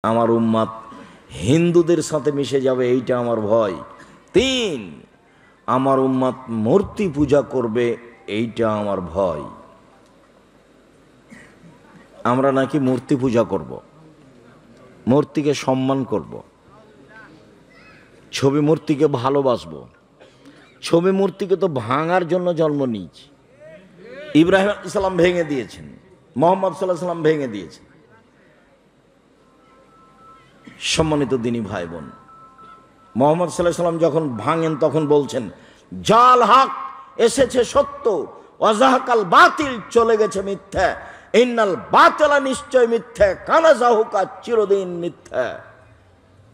আমার উম্মাত হিন্দুদের সাথে মিশে যাবে, এইটা আমার ভয়। 3, আমার উম্মাত মূর্তি পূজা করবে, এইটা আমার ভয়। আমরা নাকি মূর্তি পূজা করব, মূর্তিকে সম্মান করব, ছবি মূর্তিকে ভালোবাসবো। ছবি মূর্তিকে তো ভাঙার জন্য জন্ম নিয়েছি। ইব্রাহিম আলাইহিস সালাম ভেঙে দিয়েছেন, মুহাম্মদ সাল্লাল্লাহু আলাইহি সাল্লাম ভেঙে দিয়েছেন। সম্মানিত দিনী ভাই বোন, মুহাম্মদ সাল্লাল্লাহু আলাইহি সাল্লাম যখন ভাঙেন তখন বলছেন জাল হক, এসেছে সত্য, ওয়াজাহাকাল বাতিল, চলে গেছে মিথ্যা, ইন্নাল বাতিলা, নিশ্চয় মিথ্যা, কানা জাহুকা, চিরদিন মিথ্যা।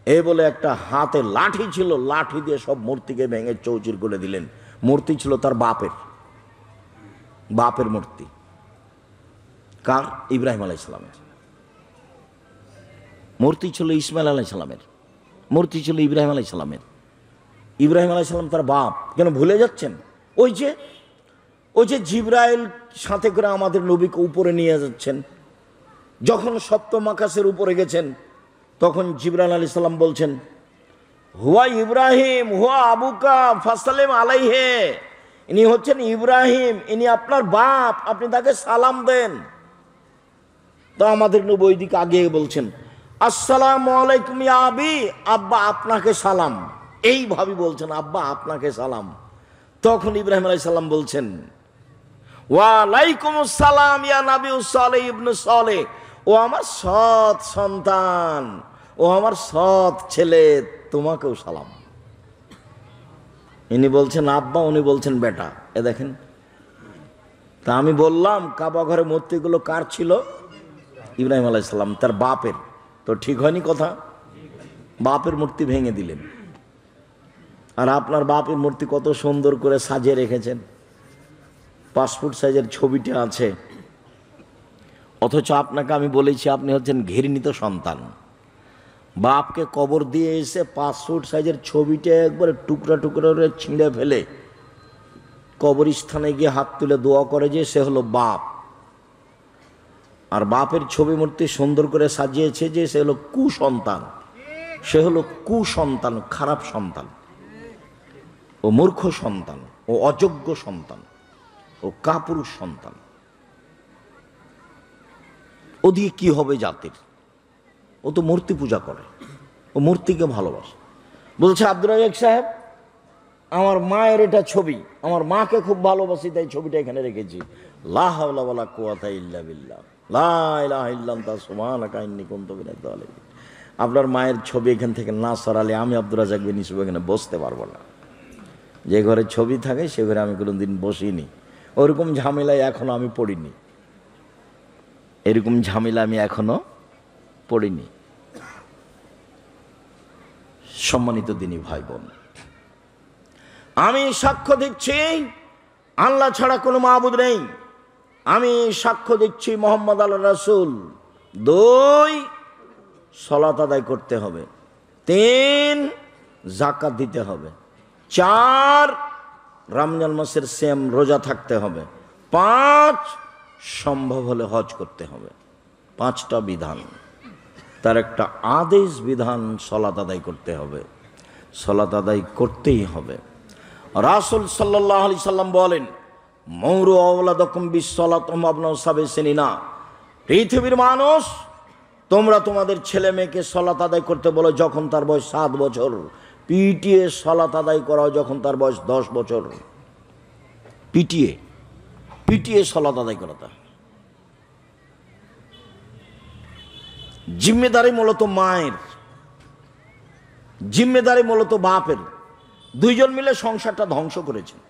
এই বলে একটা হাতে লাঠি ছিল, লাঠি দিয়ে সব মূর্তিকে ভেঙে চৌচির করে দিলেন। মূর্তি ছিল তার বাপের মূর্তি। কার? ইব্রাহিম আলাইহিস সালামের। মূর্তি ছিল ইসমাইল আলাইহিস সালামের, মূর্তি ছিল ইব্রাহিম আলাইহিস সালামের। ইব্রাহিম আলাইহিস সালাম তার বাপ। কেন ভুলে যাচ্ছেন? ওই যে জিবরাইল সাথে করে আমাদের নবীকে উপরে নিয়ে যাচ্ছেন, যখন সপ্তম আকাশের উপরে গেছেন তখন জিবরাইল আলাইহিস সালাম বলছেন হুয়া ইব্রাহিম হুয়া আবুকা ফাসালিম আলাইহে, ইনি হচ্ছেন ইব্রাহিম, ইনি আপনার বাপ, আপনি তাকে সালাম দেন। তো আমাদের নবী ওইদিকে আগে বলছেন আসসালামু আলাইকুম ইয়া আবি, আব্বা আপনাকে সালাম, এইভাবে বলছেন আব্বা আপনাকে সালাম। তখন ইব্রাহিম আলাইহিস সালাম বলছেন ওয়া আলাইকুমুস সালাম ইয়া নবী সালেহ ইবনে সালেহ, ও আমার সৎ সন্তান, ও আমার সৎ ছেলে, তোমাকেও সালাম। ইনি বলছেন আব্বা, উনি বলছেন বেটা। এ দেখেন, তা আমি বললাম কাবা ঘরে মূর্তিগুলো কার ছিল? ইব্রাহিম আলাইহিস সালাম, তার বাপের। তো ঠিক হয়নি কথা? বাপের মূর্তি ভেঙে দিলেন। আর আপনার বাপের মূর্তি কত সুন্দর করে সাজিয়ে রেখেছেন, পাসপোর্ট সাইজের ছবিটা আছে। অথচ আপনাকে আমি বলেছি আপনি হচ্ছেন ঘৃণিত সন্তান। বাপকে কবর দিয়ে এসে পাসপোর্ট সাইজের ছবিটা একবারে টুকরা টুকরা করে ছিঁড়ে ফেলে কবরস্থানে গিয়ে হাত তুলে দোয়া করে যে সে হলো বাপ। আর বাপের ছবি মূর্তি সুন্দর করে সাজিয়েছে যে সে হলো কুসন্তান, সে হলো কুসন্তান, খারাপ সন্তান, ও মূর্খ সন্তান, ও অযোগ্য সন্তান, ও কাপুরুষ সন্তান। ও দিয়ে কি হবে জাতির? ও তো মূর্তি পূজা করে, ও মূর্তিকে ভালোবাসে। বলছে আব্দুর রাজ্জাক সাহেব, আমার মায়ের এটা ছবি, আমার মাকে খুব ভালোবাসি, তাই ছবিটা এখানে রেখেছি। লা হাওলা ওয়ালা কুওয়াতা ইল্লা বিল্লাহ, লা ইলাহা ইল্লা আনতা সুবহানাকা ইন্নী কুনতু মিনাজ জালিমিন। আপনার মায়ের ছবি এখান থেকে না সরালে আমি আব্দুর রাজ্জাক বিন ইউসুফ এখানে বসতে পারবো না। যে ঘরে ছবি থাকে সে ঘরে আমি কোনোদিন বসিনি। ওরকম ঝামেলায় এখনো আমি পড়িনি, এরকম ঝামেলা আমি এখনো পড়িনি। সম্মানিত দিনী ভাই বোন, আমি সাক্ষ্য দিচ্ছি আল্লাহ ছাড়া কোনো মাবুদ নেই। আমি সাক্ষ্য দিচ্ছি মুহাম্মদ আল্লাহ রাসূল। 2, সালাত আদায় করতে হবে। 3, যাকাত দিতে হবে। 4, রমজান মাসের সিয়াম রোজা থাকতে হবে। 5, সম্ভব হলে হজ করতে হবে। 5টা বিধান, তার একটা আদেশ বিধান, সালাত আদায় করতে হবে। সালাত আদায় করতেই হবে। রাসূল সাল্লাল্লাহু আলাইহি সাল্লাম বলেন মৌরু আওলাদাকুম বিসসালাত মাবনা সাবিসিনা, পৃথিবীর মানুষ তোমরা তোমাদের ছেলে মেয়েকে সালাত আদায় করতে বলো যখন তার বয়স 7 বছর, পিটিয়ে সালাত আদায় করাও যখন তার বয়স 10 বছর। পিটিয়ে সালাত আদায় করাটা জিম্মেদারি মূলত মায়ের, জিম্মেদারি মূলত বাপের। 2 জন মিলে সংসারটা ধ্বংস করেছেন,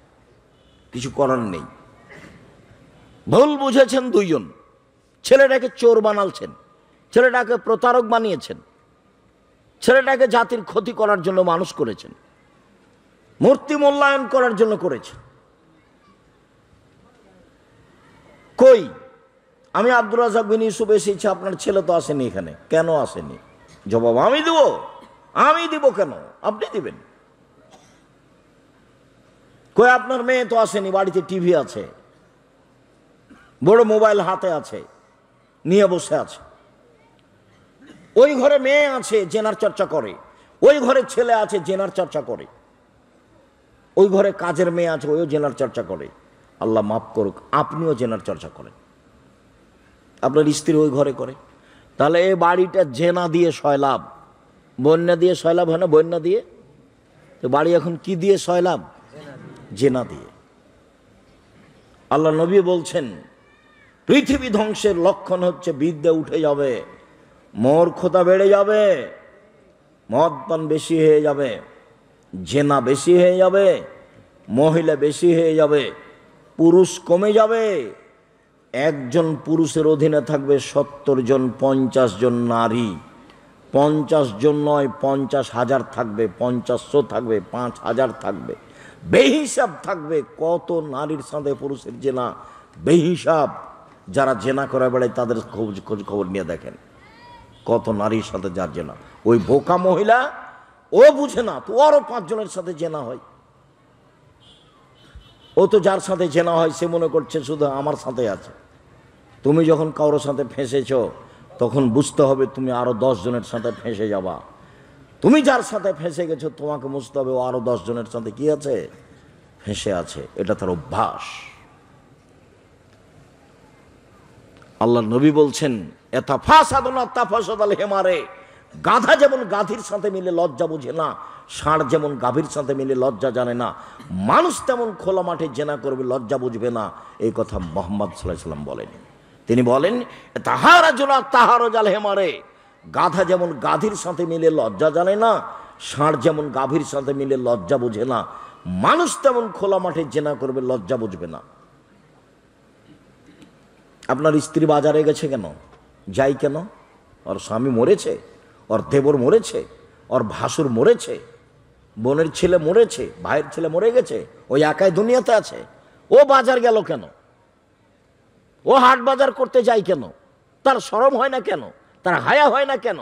কিছু করার নেই। ভুল বুঝেছেন 2 জন, ছেলেটাকে চোর বানালছেন, ছেলেটাকে প্রতারক বানিয়েছেন, ছেলেটাকে জাতির ক্ষতি করার জন্য মানুষ করেছেন, মূর্তি মূল্যায়ন করার জন্য করেছেন। কই আমি আব্দুর রাজ্জাক বিন ইউসুফ এসেছি, আপনার ছেলে তো আসেনি এখানে, কেন আসেনি? জবাব আমি দিব কেন? আপনি দিবেন। কই আপনার মেয়ে তো আসেনি, বাড়িতে টিভি আছে, বড় মোবাইল হাতে আছে, নিয়ে বসে আছে। ওই ঘরে মেয়ে আছে জেনার চর্চা করে, ওই ঘরে ছেলে আছে জেনার চর্চা করে, ওই ঘরে কাজের মেয়ে আছে ওইও জেনার চর্চা করে। আল্লাহ মাফ করুক, আপনিও জেনার চর্চা করেন, আপনার স্ত্রী ওই ঘরে করে, তাহলে এই বাড়িটা জেনা দিয়ে সয়লাভ, বন্যা দিয়ে সয়লাভ হয় না? বন্যা দিয়ে। তো বাড়ি এখন কি দিয়ে সয়লাভ? জেনা দিয়ে। আল্লাহ নবী বলছেন পৃথিবী ধ্বংসের লক্ষণ হচ্ছে বিদ্যা উঠে যাবে, মূর্খতা বেড়ে যাবে, মদ পান বেশি হয়ে যাবে, জেনা বেশি হয়ে যাবে, মহিলা বেশি হয়ে যাবে, পুরুষ কমে যাবে। একজন পুরুষের অধীনে থাকবে 70 জন, 50 জন নারী। 50 জন নয়, 50,000 থাকবে, 500 থাকবে, 5,000 থাকবে, বেহিসাব থাকবে। কত নারীর সাথে পুরুষের জেনা বেহিসাব। যারা জেনা করে বেড়ায় তাদের খোঁজ খবর নিয়ে দেখেন কত নারীর সাথে যার জেনা। ওই বোকা মহিলা ও বুঝে না তো আরো 5 জনের সাথে জেনা হয়। ও তো যার সাথে জেনা হয় সে মনে করছে শুধু আমার সাথে আছে। তুমি যখন কারোর সাথে ফেঁসেছ তখন বুঝতে হবে তুমি আরো 10 জনের সাথে ফেঁসে যাবা। তুমি যার সাথে ফেঁসে গেছো তোমাকে বুঝতে হবে ও আরো 10 জনের সাথে কি আছে? ফেঁসে আছে। এটা তার অভ্যাস। আল্লাহ নবী বলছেন এতাফাসাদুনা তাফাসাদাল হেমারে, গাধা যেমন গাধীর সাথে মিলে লজ্জা বুঝে না, ষাঁড় যেমন গাভীর সাথে মিলে লজ্জা জানে না, মানুষ তেমন খোলা মাঠে জেনা করবে লজ্জা বুঝবে না। এই কথা মুহাম্মদ সাল্লাল্লাহু আলাইহি ওয়াসাল্লাম বলেন। তিনি বলেন তাহারাজুনা তাহারাজাল হেমারে, গাধা যেমন গাধীর সাথে মিলে লজ্জা জানে না, ষাঁড় যেমন গাভীর সাথে মিলে লজ্জা বুঝে না, মানুষ তেমন খোলা মাঠে জেনা করবে লজ্জা বুঝবে না। আপনার স্ত্রী বাজারে গেছে কেন? যাই কেন? ওর স্বামী মরেছে, ওর দেবর মরেছে, ওর ভাসুর মরেছে, বোনের ছেলে মরেছে, ভাইয়ের ছেলে মরে গেছে, ওই একাই দুনিয়াতে আছে। ও বাজার গেল কেন? ও হাট বাজার করতে যায় কেন? তার শরম হয় না কেন? তার হায়া হয় না কেন?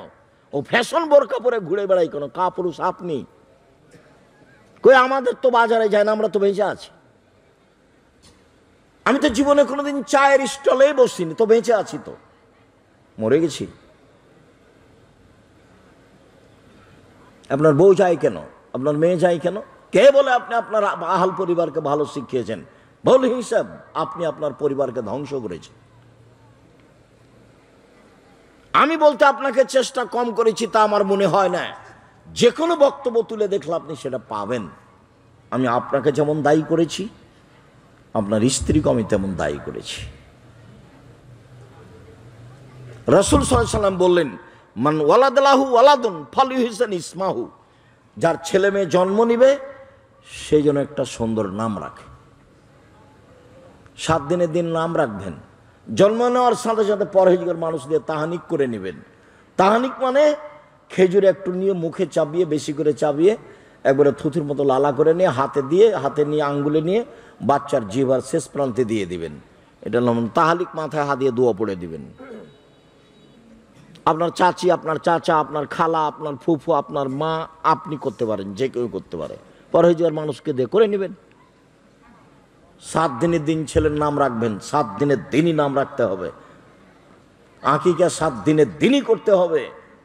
ও ফ্যাশন বোরকা পরে ঘুরে বেড়ায় কেন? কাপুরুষ আপনি। কই আমাদের তো বাজারে যায় না, আমরা তো বেঁচে আছি। আমি তো জীবনে কোনোদিন চায়ের স্টলে বসিনি, তো বেঁচে আছি, তো মরে গেছি। আপনার বউ যায় কেন? আপনার মেয়ে যায় কেন? কে বলে আপনি আপনার আহাল পরিবারকে ভালো শিখিয়েছেন? ভুল হিসাব, আপনি আপনার পরিবারকে ধ্বংস করেছেন। আমি বলতে আপনাকে চেষ্টা কম করেছি তা আমার মনে হয় না। যে কোনো বক্তব্য তুলে দেখলে আপনি সেটা পাবেন। আমি আপনাকে যেমন দায়ী করেছি, আপনার স্ত্রীকে আমি তেমন দায়ী করেছি। রাসূল সাল্লাল্লাহু আলাইহি ওয়াসাল্লাম বললেন মান ওয়ালাদালাহু ওয়ালাদুন ফালিউহসান ইসমাহু, যার ছেলে মেয়ে জন্ম নিবে সেই জন্য একটা সুন্দর নাম রাখে। 7 দিনের দিন নাম রাখবেন। জন্ম নেওয়ার সাথে সাথে পরহেজগার মানুষ দিয়ে তাহানিক করে নেবেন। তাহানিক মানে খেজুর একটু নিয়ে মুখে চাবিয়ে, বেশি করে চাবিয়ে একবারে থুথির মতো লালা করে নিয়ে হাতে নিয়ে আঙ্গুলে নিয়ে বাচ্চার জিহ্বার শেষ প্রান্তে দিয়ে দিবেন। এটা তাহালিক, মাথায় হাত দিয়ে দোয়া পড়ে দিবেন। আপনার চাচি, আপনার চাচা, আপনার খালা, আপনার ফুফু, আপনার মা, আপনি করতে পারেন, যে কেউ করতে পারে। পরহেজগার মানুষকে দিয়ে করে নেবেন। 7 দিনের দিন ছেলের নাম রাখবেন, 7 দিনের দিনই নাম রাখতে হবে। আকিকা 7 দিনের দিনই করতে হবে।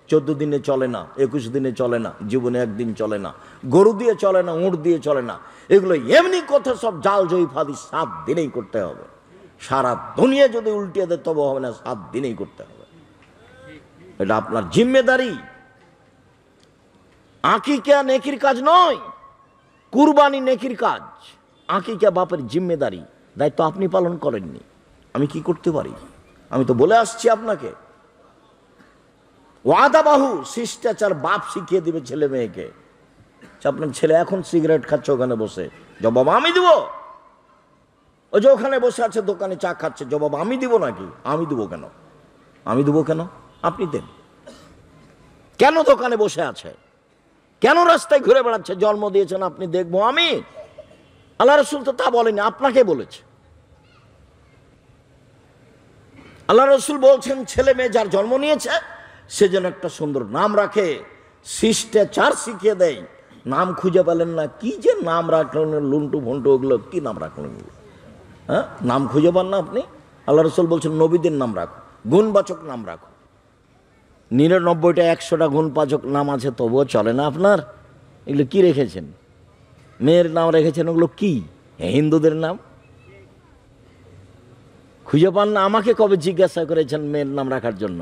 14 দিনে চলে না, 21 দিনে চলে না, জীবনে একদিন চলে না, গরু দিয়ে চলে না, উঁট দিয়ে চলে না। এগুলো এমনি কথা, সব জাল জয়ীফাদি 7 দিনেই করতে হবে। সারা দুনিয়া যদি উল্টিয়ে দেয় তবে হবে না, 7 দিনেই করতে হবে। এটা আপনার জিম্মেদারি। আকিকা নেকির কাজ নয়, কুরবানি নেকির কাজ। আকিকা বাপের জিম্মেদারি, দায়িত্ব আপনি পালন করেননি। আমি কি করতে পারি? আমি তো বলে আসছি আপনাকে। ওয়াদাবাহু, শিষ্টাচার বাপ শিখিয়ে দিবে ছেলে মেয়েকে। আপনার ছেলে এখন সিগারেট খাচ্ছে ওখানে বসে, জবাব আমি দিব। ওই যে ওখানে বসে আছে দোকানে চা খাচ্ছে, জবাব আমি দিব নাকি? আমি দিব কেন? আমি দিব কেন? আপনি দেন। কেন দোকানে বসে আছে? কেন রাস্তায় ঘুরে বেড়াচ্ছে? জন্ম দিয়েছেন আপনি, দেখবো আমি? আল্লাহ রাসূল তো তা বলেনি, আপনাকে বলেছে। আল্লাহ রাসূল বলছেন ছেলে মেয়ে যার জন্ম নিয়েছে সে যেন একটা সুন্দর নাম রাখে, শিষ্টাচার শিখিয়ে দেয়। নাম খুঁজে পেলেন না, কি যে নাম রাখলেন, লুন্টু ভন্টু, ওগুলো কি নাম রাখলেন? হ্যাঁ, নাম খুঁজে পান না আপনি? আল্লাহ রাসূল বলছেন নবীদের নাম রাখো, গুণবাচক নাম রাখো। 99টা 100টা গুণপাচক নাম আছে, তবুও চলে না আপনার? এগুলো কি রেখেছেন? মেয়ের নাম রেখেছেন, ওগুলো কি? হিন্দুদের নাম খুঁজে পান না? আমাকে কবে জিজ্ঞাসা করেছেন মেয়ের নাম রাখার জন্য?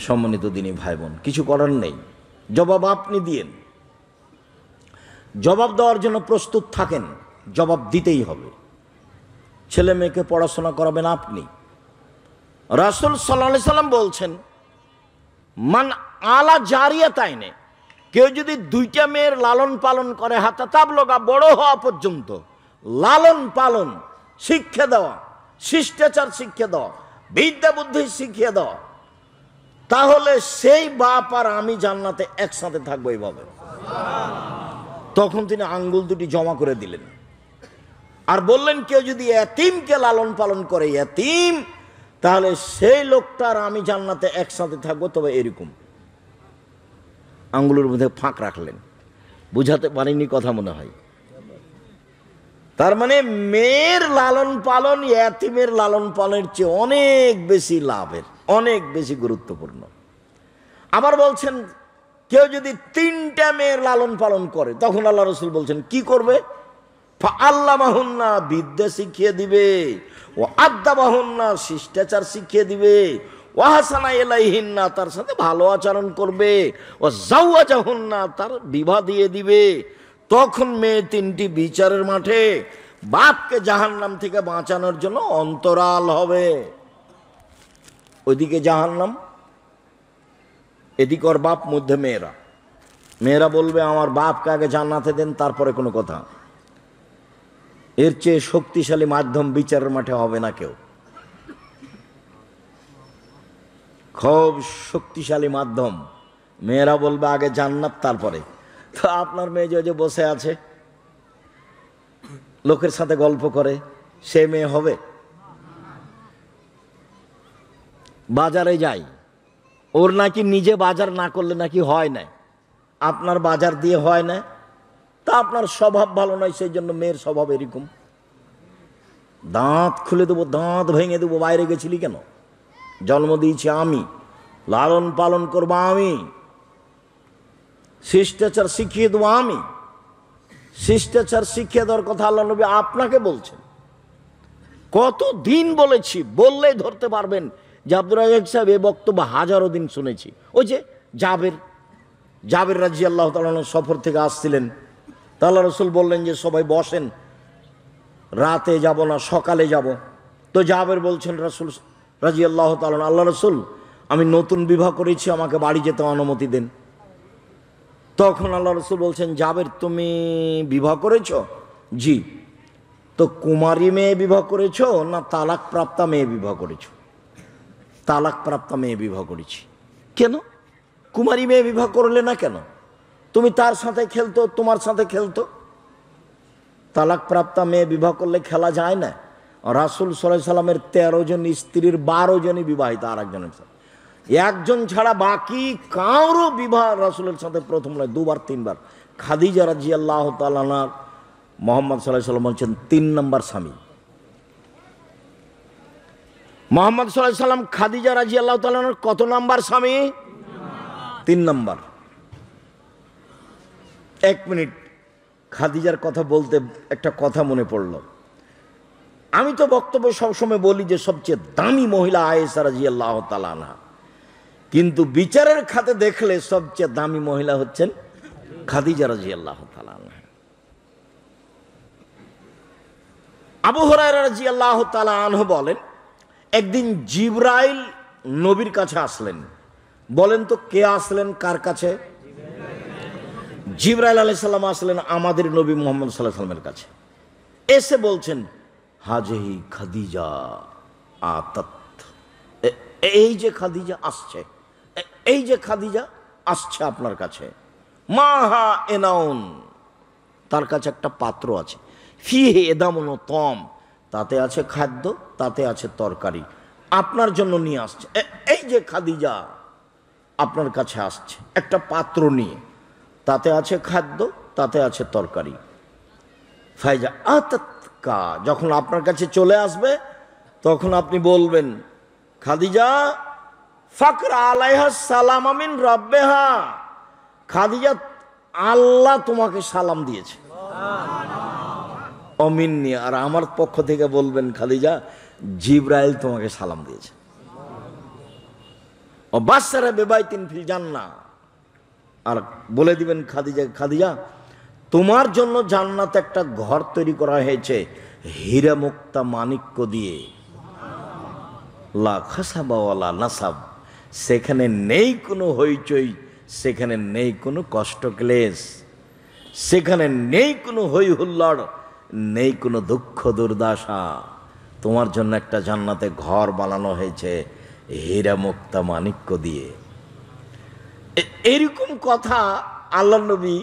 সম্মানিত দিনী ভাই বোন, কিছু করার নেই, জবাব আপনি দিয়েন। জবাব দেওয়ার জন্য প্রস্তুত থাকেন, জবাব দিতেই হবে। ছেলে মেয়েকে পড়াশোনা করাবেন আপনি। রাসূল সাল্লাল্লাহু আলাইহি সাল্লাম বলছেন, মান আলা জারিয়াতাইনে, কেউ যদি 2টা মেয়ের লালন পালন করে, হাত্তা তাবলুগা, বড় হওয়া পর্যন্ত লালন পালন, শিক্ষা দেওয়া, শিষ্টাচার শিক্ষা দেওয়া, বিদ্যা বুদ্ধি শিখিয়ে দেওয়া, তাহলে সেই বাপ আর আমি জান্নাতে একসাথে থাকবো। এইভাবে তখন তিনি আঙ্গুল দুটি জমা করে দিলেন আর বললেন, কেউ যদি এতিমকে লালন পালন করে, এতিম, তাহলে সেই লোকটার আমি জান্নাতে একসাথে থাকবো। তবে এরকম আঙ্গুলের মধ্যে ফাঁক রাখলেন। বুঝাতে পারিনি কথা মনে হয়। তার মানে মেয়ের লালন পালন এতিমের লালন পালনের চেয়ে অনেক বেশি লাভের, অনেক বেশি গুরুত্বপূর্ণ। আবার বলছেন, কেউ যদি 3টা মেয়ের লালন পালন করে, তখন আল্লাহ রাসূল বলছেন কি করবে? ফাআল্লামাহুন্না, বিদ্যা শিখিয়ে দিবে, ও আদ্দাবাহুন্না, শিষ্টাচার শিখিয়ে দিবে, ওয়া হাসানা ইলাইহিন্না, তার সাথে ভালো আচরণ করবে, ও জাওয়াজাহুন্না, তার বিবাহ দিয়ে দিবে। তখন মেয়ে 3টি বিচারের মাঠে বাপকে জাহান্নাম থেকে বাঁচানোর জন্য অন্তরাল হবে। ওইদিকে জাহান্নাম, এদিকে ওর বাপ, মধ্যে মেয়েরা। মেয়েরা বলবে, আমার বাপকে আগে জান্নাতে দেন, তারপরে কোনো কথা। এর চেয়ে শক্তিশালী মাধ্যম বিচারের মাঠে হবে না কেউ। খুব শক্তিশালী মাধ্যম। মেয়েরা বলবে আগে জান্নাত, তারপরে। তো আপনার মেয়ে যে বসে আছে, লোকের সাথে গল্প করে, সে মেয়ে হবে? বাজারে যাই, ওর নাকি নিজে বাজার না করলে নাকি হয় না। আপনার বাজার দিয়ে হয় না, তা আপনার স্বভাব ভালো নয়, সেই জন্য মেয়ের স্বভাব এরকম। দাঁত খুলে দেবো, দাঁত ভেঙে দেবো, বাইরে গেছিলি কেন? জন্ম দিয়েছি আমি, লালন পালন করবো আমি, শিষ্টাচার শিখিয়ে দেবো আমি। শিষ্টাচার শিখিয়ে দেওয়ার কথা আল্লাহ নবী আপনাকে বলছেন। কতদিন বলেছি, বললেই ধরতে পারবেন যে আব্দুর রাজ্জাক সাহেব এই বক্তব্য হাজারো দিন শুনেছি। ওই যে জাবের রাদিয়াল্লাহু তাআলা সফর থেকে আসছিলেন, তা আল্লাহ রাসূল বললেন যে সবাই বসেন, রাতে যাব না সকালে যাব। তো জাবের বলছেন, রাসূল রাদিয়াল্লাহু তাআলা, আল্লাহ রাসূল, আমি নতুন বিবাহ করেছি, আমাকে বাড়ি যেতে অনুমতি দেন। তখন আল্লাহ রাসূল বলছেন, জাবের তুমি বিবাহ করেছো? জি। তো কুমারী মেয়ে বিবাহ করেছো না তালাক প্রাপ্তা মেয়ে বিবাহ করেছো? তালাক প্রাপ্তা মেয়ে বিবাহ করেছি। কেন কুমারী মেয়ে বিবাহ করলে না কেন? তুমি তার সাথে খেলতো, তোমার সাথে খেলতো। তালাক প্রাপ্তা মেয়ে বিবাহ করলে খেলা যায় না। রাসূল সাল্লাল্লাহু আলাইহি সাল্লামের 13 জন স্ত্রীর 12 জনই বিবাহিত আর একজনের সাথে। একজন ছাড়া বাকি কারো বিবাহ রাসূলের সাথে প্রথম নয়, 2বার 3বার। খাদিজা রাদিয়াল্লাহু তাআলা আনহা মুহাম্মদ সাল্লাল্লাহু আলাইহি সাল্লাম বলছেন 3 নম্বর স্বামী। মুহাম্মদ সাল্লাল্লাহু আলাইহি সাল্লাম খাদিজা রাদিয়াল্লাহু তাআলা আনহার কত নাম্বার স্বামী? 3 নাম্বার। 1 মিনিট, খাদিজার কথা বলতে একটা কথা মনে পড়ল। আমি তো বক্তব্য সবসময় বলি যে সবচেয়ে দামি মহিলা আয়েশা রাদিয়াল্লাহু তাআলা আনহা, কিন্তু বিচারের খাতে দেখলে সবচেয়ে দামি মহিলা হচ্ছেন খাদিজা রাদিয়াল্লাহু তাআলা আনহা। আবু হুরায়রা রাদিয়াল্লাহু তাআলা আনহু বলেন, একদিন জিবরাইল নবীর কাছে আসলেন। বলেন তো কে আসলেন কার কাছে? জিবরাইল আলাইহিস সালাম আসলেন আমাদের নবী মুহাম্মদ সাল্লাল্লাহু আলাইহি ওয়াসাল্লামের কাছে। এসে বলছেন, হাজিহি খাদিজা আতাত, এই যে খাদিজা আসছে, এই যে খাদিজা আসছে আপনার কাছে। মাহা এনাউন, তার কাছে একটা পাত্র আছে, ফিহে এদামুন তম, তাতে আছে খাদ্য, তাতে আছে তরকারি, আপনার জন্য নিয়ে আসছে। এই যে খাদিজা আপনার কাছে আসছে একটা পাত্র নিয়ে, তাতে আছে খাদ্য, তাতে আছে তরকারি। ফাইজা আতাতকা, যখন আপনার কাছে চলে আসবে তখন আপনি বলবেন, খাদিজা ফাকরা আলাইহা সালাম মিন রাব্বিহা, খাদিজা আল্লাহ তোমাকে সালাম দিয়েছে, অমিন্নি, আর আমার পক্ষ থেকে বলবেন খাদিজা জিবরাইল তোমাকে সালাম দিয়েছে। ও বাসারা বেবাইতিন ফিল জান্নাহ, আর বলে দিবেন খাদিজা, খাদিজা তোমার জন্য জান্নাতে একটা ঘর তৈরি করা হয়েছে হীরা মুক্তা মাণিক্য দিয়ে, লা খাসাবা ওয়ালা নাসাব, সেখানে নেই কোনো হইচই, সেখানে নেই কোনো কষ্ট ক্লেশ, সেখানে নেই কোনো হই হুল্লোড়, নেই কোনো দুঃখ দুর্দশা। তোমার জন্য একটা জান্নাতে ঘর বানানো হয়েছে হীরা মুক্তা মাণিক্য দিয়ে। এরকম কথা আল্লাহ নবী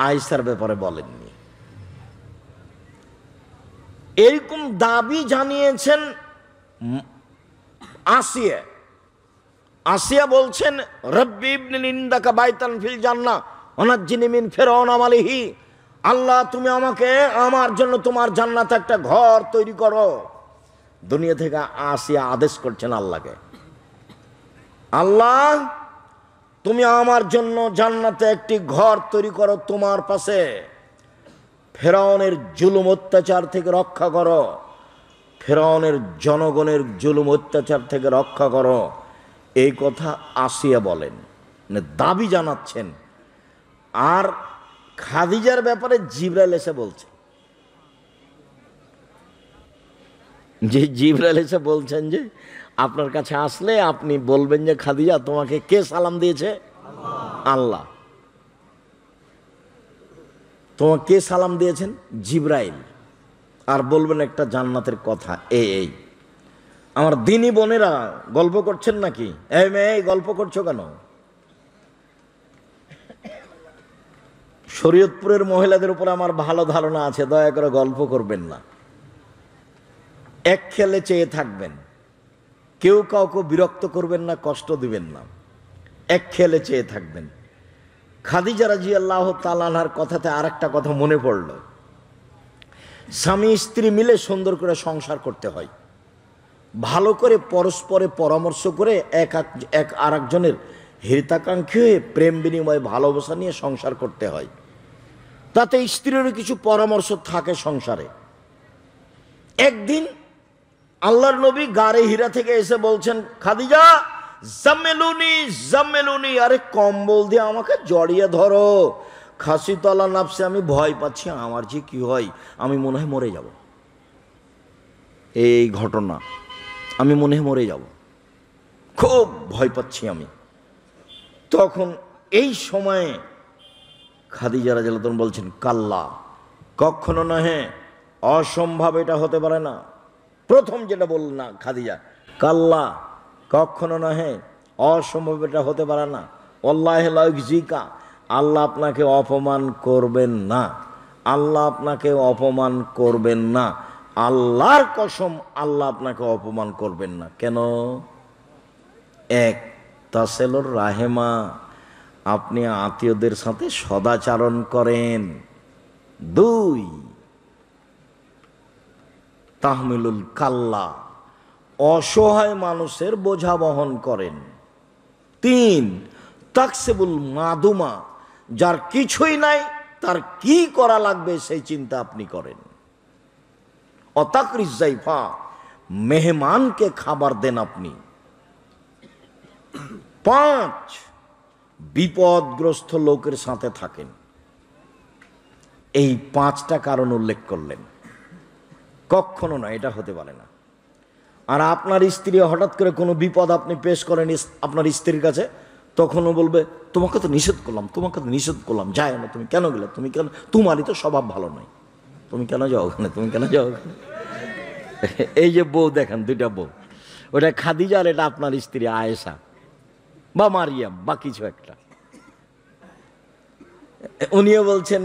আয়েশার ব্যাপারে বলেননি। এরকম দাবি জানিয়েছেন আসিয়া। আসিয়া বলছেন রব্বি ইবনিল ইনদাকা বাইতান ফিল জান্নাহ ওয়ানাজ্জিনি মিন ফিরআউন আমালিহি, আল্লাহ তুমি আমাকে আমার জন্য তোমার জান্নাতে একটা ঘর তৈরি করো। দুনিয়া থেকে আসিয়া আদেশ করছেন আল্লাহকে, আল্লাহ তুমি আমার জন্য জান্নাতে একটি ঘর তৈরি করো, তোমার পাশে ফেরাউনের জুলুম অত্যাচার থেকে রক্ষা করো, ফেরাউনের জনগণের জুলুম অত্যাচার থেকে রক্ষা করো। এই কথা আসিয়া বলেন, দাবি জানাচ্ছেন। আর খাদিজার ব্যাপারে জিবরাইল এসে বলছে, যে জিবরাইল এসে বলছেন যে আপনার কাছে আসলে আপনি বলবেন যে খাদিজা তোমাকে কে সালাম দিয়েছে? আল্লাহ। তোমাকে কে সালাম দিয়েছেন? জিবরাইল। আর বলবেন একটা জান্নাতের কথা। এই আমার দিনী বোনেরা গল্প করছেন নাকি? এই মেয়ে গল্প করছো কেন? শরীয়তপুরের মহিলাদের উপর আমার ভালো ধারণা আছে, দয়া করে গল্প করবেন না, এক খেলে চেয়ে থাকবেন, কেউ কাউকে বিরক্ত করবেন না, কষ্ট দিবেন না, এক খেলে চেয়ে থাকবেন। খাদিজা রাদিয়াল্লাহু তাআলা আনহার কথাতে আরেকটা কথা মনে পড়ল। স্বামী স্ত্রী মিলে সুন্দর করে সংসার করতে হয়, ভালো করে পরস্পরে পরামর্শ করে এক আরেকজনের হিতাকাঙ্ক্ষী হয়ে প্রেম বিনিময় ভালোবাসা নিয়ে সংসার করতে হয়। তাতে স্ত্রীরও কিছু পরামর্শ থাকে সংসারে। একদিন আল্লাহর নবী গারে হীরা থেকে এসে বলছেন, খাদিজা জাম্মেলুনি জাম্মেলুনি, আরে কম্বল দিয়ে আমাকে জড়িয়ে ধরো, খাসি তলা নাফসে আমি ভয় পাচ্ছি, আমার যে কি হয় আমি মনে হয় মরে যাব। এই ঘটনা, আমি মনে হয় মরে যাব, খুব ভয় পাচ্ছি আমি। তখন এই সময়ে খাদিজা রাদিয়াল্লাহু আনহা বলছেন, কাল্লা, কখনো নহে, অসম্ভব, এটা হতে পারে না। প্রথম যেটা বলল না খাদিজা, কাল্লা, কখনো নহে, অসম্ভব, এটা হতে পারে না। ওয়াল্লাহি লা ইউযিকা, আল্লাহ আপনাকে অপমান করবেন না, আল্লাহ আপনাকে অপমান করবেন না, আল্লাহর কসম আল্লাহ আপনাকে অপমান করবেন না। কেন? এক, তাসেলুর রাহেমা, আপনি আত্মীয়দের সাথে সদাচরণ করেন। দুই, তাহমিলুল কাল্লা, অসহায় মানুষের বোঝা বহন করেন। তিন, তাকসিবুল মাদুমা, যার কিছুই নাই তার কি করা লাগবে সেই চিন্তা আপনি করেন। অতাকরিজ জাইফা, মেহমানকে খাবার দেন আপনি। পাঁচ, বিপদগ্রস্ত লোকের সাথে থাকেন। এই পাঁচটা কারণ উল্লেখ করলেন। কখনো না, এটা হতে পারে না। আর আপনার স্ত্রী হঠাৎ করে কোনো বিপদ আপনি পেশ করেন আপনার স্ত্রীর কাছে, তখনও বলবে তোমাকে তো নিষেধ করলাম, তোমাকে তো নিষেধ করলাম, যায় না, তুমি কেন গেলে, তুমি কেন, তোমারই তো স্বভাব ভালো নয়, তুমি কেন যাও ওখানে, তুমি কেন যাও ওখানে। এই যে বউ দেখেন, দুইটা বউ, ওটা খাদিজা আর এটা আপনার স্ত্রী আয়েশা বা মারিয়াম বা কিছু একটা। উনিও বলছেন,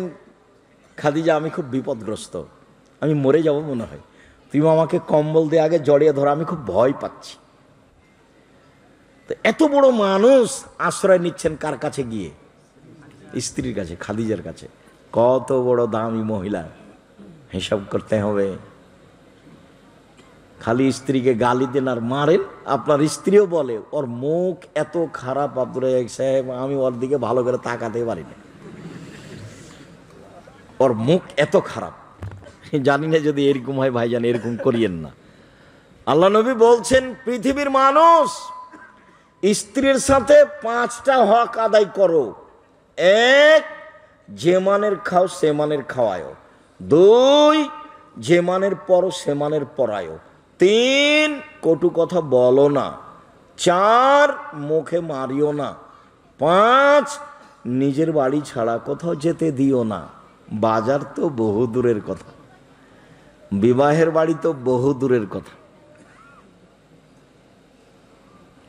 খাদিজা আমি খুব বিপদগ্রস্ত, আমি মরে যাব মনে হয়, তুমি আমাকে কম্বল দিয়ে আগে জড়িয়ে ধরো, আমি খুব ভয় পাচ্ছি। তো এত বড় মানুষ আশ্রয় নিচ্ছেন কার কাছে গিয়ে? স্ত্রীর কাছে, খাদিজার কাছে। কত বড় দামি মহিলা, হিসাব করতে হবে। খালি স্ত্রীকে গালি দেন আর মারেন। আপনার স্ত্রীও বলে ওর মুখ এত খারাপ আব্দুর রাজ্জাক সাহেব, আমি ওর দিকে ভালো করে তাকাতে পারি না, ওর মুখ এত খারাপ। জানি না যদি এরকম হয় ভাইজান, এরকম করিয়েন না। আল্লাহ নবী বলছেন পৃথিবীর মানুষ স্ত্রীর সাথে 5টা হক আদায় করো। 1, যে মানের খাও সে মানের খাওয়ায়। 2, যে মানের পরো সে মানের পরায়। 3, কটু কথা বলো না। 4, মুখে মারিও না। 5, নিজের বাড়ি ছাড়া কোথাও যেতে দিও না। বাজার তো বহু দূরের কথা, বিবাহের বাড়ি তো বহু দূরের কথা,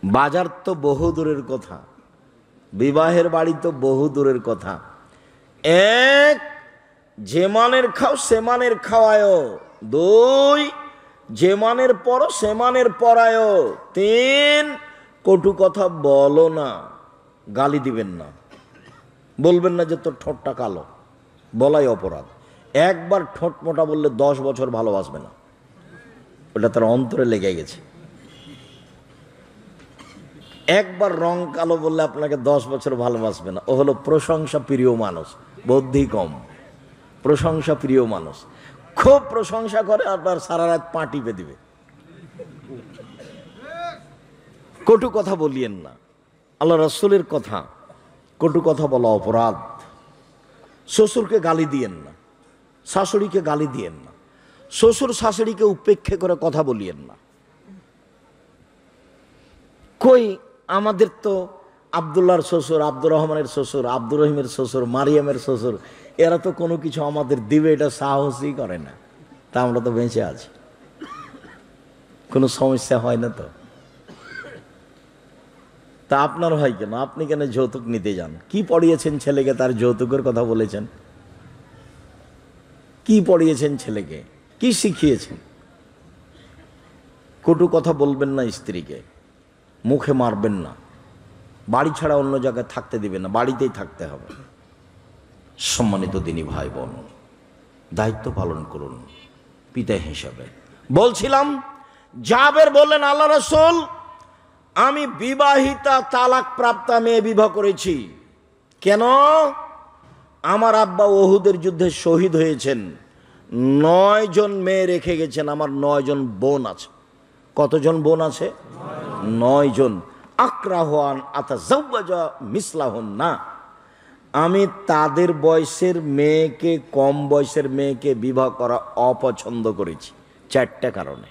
বাজার তো বহু দূরের কথা, বিবাহের বাড়ি তো বহু দূরের কথা। 1, যে মানের খাও সে মানের খাওয়ায়। 2, যে মানের পরো সে মানের পরায়। 3, কটু কথা বলো না, গালি দিবেন না, বলবেন না যে তোর ঠোঁটটা কালো, বলাই অপরাধ। একবার ঠোঁট মোটা বললে 10 বছর ভালোবাসবে না, ওটা তার অন্তরে লেগে গেছে। একবার রং কালো বললে আপনাকে 10 বছর ভালোবাসবে না। ও হলো প্রশংসা প্রিয় মানুষ, বুদ্ধি কম, প্রশংসা প্রিয় মানুষ, খুব প্রশংসা করে আপনার সারা রাত পা টিপে দিবে। কটু কথা বলিয়েন না, আল্লাহ রাসূলের কথা, কটু কথা বলা অপরাধ। শ্বশুরকে গালি দিয়েন না, শাশুড়িকে গালি দিয়েন না, শ্বশুর শাশুড়িকে উপেক্ষা করে কথা বলিয়েন না। কই আমাদের তো আব্দুল্লাহর শ্বশুর, আব্দুর রহমানের শ্বশুর, আব্দুর রহিমের শ্বশুর, মারিয়ামের শ্বশুর, এরা তো কোনো কিছু আমাদের দিবে এটা সাহসই করে না, তা আমরা তো বেঁচে আছি, কোনো সমস্যা হয় না। তো তা আপনার হয় কেন? আপনি কেন যৌতুক নিতে যান? কি পড়িয়েছেন ছেলেকে তার যৌতুকের কথা বলেছেন? কি পড়িয়েছেন ছেলেকে? কি শিখিয়েছেন? কটু কথা বলবেন না স্ত্রীকে, মুখে মারবেন না, বাড়ি ছাড়া অন্য জায়গায় থাকতে দিবেন না, বাড়িতেই থাকতে হবে। সম্মানিত দিনী ভাই বোন, দায়িত্ব পালন করুন পিতা হিসাবে। বলছিলাম জাবের বললেন আল্লাহ রাসূল আমি বিবাহিতা তালাক প্রাপ্তা মেয়ে বিবাহ করেছি। কেন? আমার আব্বা ওহুদের যুদ্ধে শহীদ হয়েছেন, 9 জন মেয়ে রেখে গেছেন, আমার 9 জন বোন আছে। কতজন বোন আছে? 9 জন। আকরাহান আতাজাওয়াজা মিসলাহুন না, আমি তাদের বয়সের মেয়েকে, কম বয়সের মেয়েকে বিবাহ করা অপছন্দ করেছি 4টা কারণে।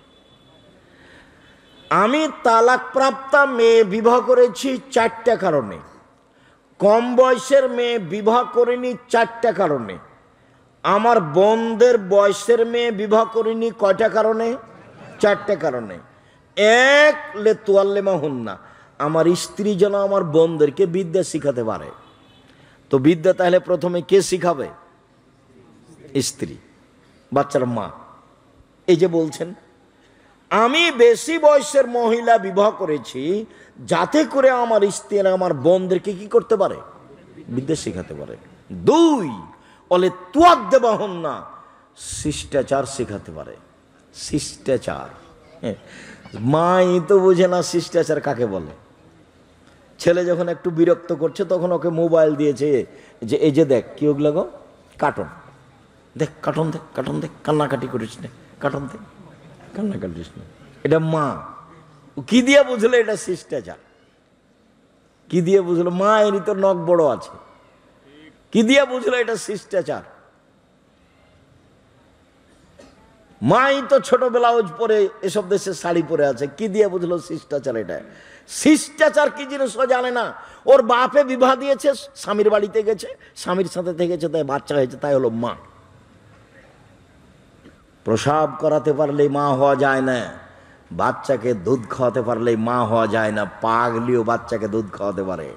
আমি তালাক প্রাপ্তা মেয়ে বিবাহ করেছি 4টা কারণে, কম বয়সের মেয়ে বিবাহ করিনি 4টা কারণে, আমার বোনদের বয়সের মেয়ে বিবাহ করিনি কয়টা কারণে? 4টা কারণে। 1, লে তুয়াল্লেমা হুন্না, আমার স্ত্রী যেন আমার বোনদেরকে বিদ্যা শিখাতে পারে। তো বিদ্যা তাহলে প্রথমে কে শিখাবে? স্ত্রী, বাচ্চার মা। এই যে বলছেন আমি বেশি বয়সের মহিলা বিবাহ করেছি যাতে করে আমার স্ত্রী আমার বোনদেরকে কি করতে পারে? বিদ্যা শিখাতে পারে। 2, বলে তুয়াদ দেবা হন না, শিষ্টাচার শিখাতে পারে। শিষ্টাচার, মাই তো বুঝে না শিষ্টাচার কাকে বলে। ছেলে যখন একটু বিরক্ত করছে তখন ওকে মোবাইল দিয়েছে, যে এই যে দেখ কি ওগুলো গো, কার্টুন দেখ, কার্টুন দেখ, কার্টুন দেখ, কান্নাকাটি করিস না, কার্টুন দেখ, কান্না কাটিস না। এটা মা। কি দিয়ে বুঝলো এটা শিষ্টাচার? কি দিয়ে বুঝলো? মা এরই তো নখ বড় আছে, কি দিয়ে বুঝলো এটা শিষ্টাচার? মাই তো ছোট ব্লাউজ পরে এসব দেশে শাড়ি পরে আছে, কি দিয়ে বুঝলো শিষ্টাচার? এটা শিষ্টাচার কি জিনিস ও জানে না। ওর বাপে বিবাহ দিয়েছে, স্বামীর বাড়িতে গেছে, স্বামীর সাথে থেকেছে, তাই বাচ্চা হয়েছে, তাই হলো মা। প্রসাব করাতে পারলেই মা হওয়া যায় না, বাচ্চাকে দুধ খাওয়াতে পারলেই মা হওয়া যায় না। পাগলিও বাচ্চাকে দুধ খাওয়াতে পারে,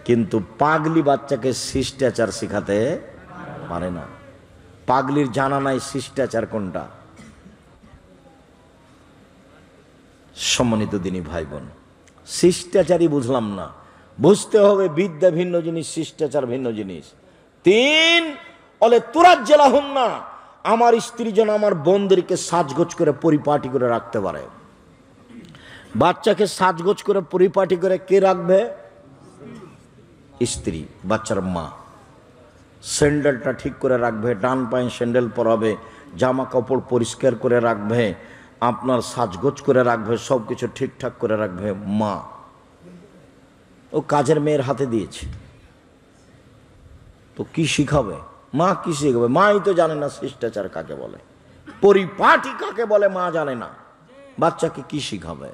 কিন্তু পাগলি বাচ্চাকে শিষ্টাচার শিখাতে পারে না। পাগলির জানা নাই শিষ্টাচার কোনটা। সম্মানিত দিনী ভাই বোন, শিষ্টাচারই বুঝলাম না, বুঝতে হবে বিদ্যা ভিন্ন জিনিস, শিষ্টাচার ভিন্ন জিনিস। 3, বলে তুরাজ্জালাহুন না, আমার স্ত্রী যেন আমার বোনদেরকে সাজগোজ করে পরিপাটি করে রাখতে পারে। বাচ্চাকে সাজগোজ করে পরিপাটি করে কে রাখবে? স্ত্রী, বাচ্চার মা। স্যান্ডেলটা ঠিক করে রাখবে, ডান পায়ে স্যান্ডেল পরাবে, জামা কাপড় পরিষ্কার করে রাখবে, আপনার সাজগোজ করে রাখবে, সব কিছু ঠিকঠাক করে রাখবে মা। ও কাজের মেয়ের হাতে দিয়েছে, তো কি শিখাবে? মা কি শিখাবে? মাই তো জানে না শিষ্টাচার কাকে বলে, পরিপাটি কাকে বলে মা জানে না, বাচ্চাকে কি শিখাবে?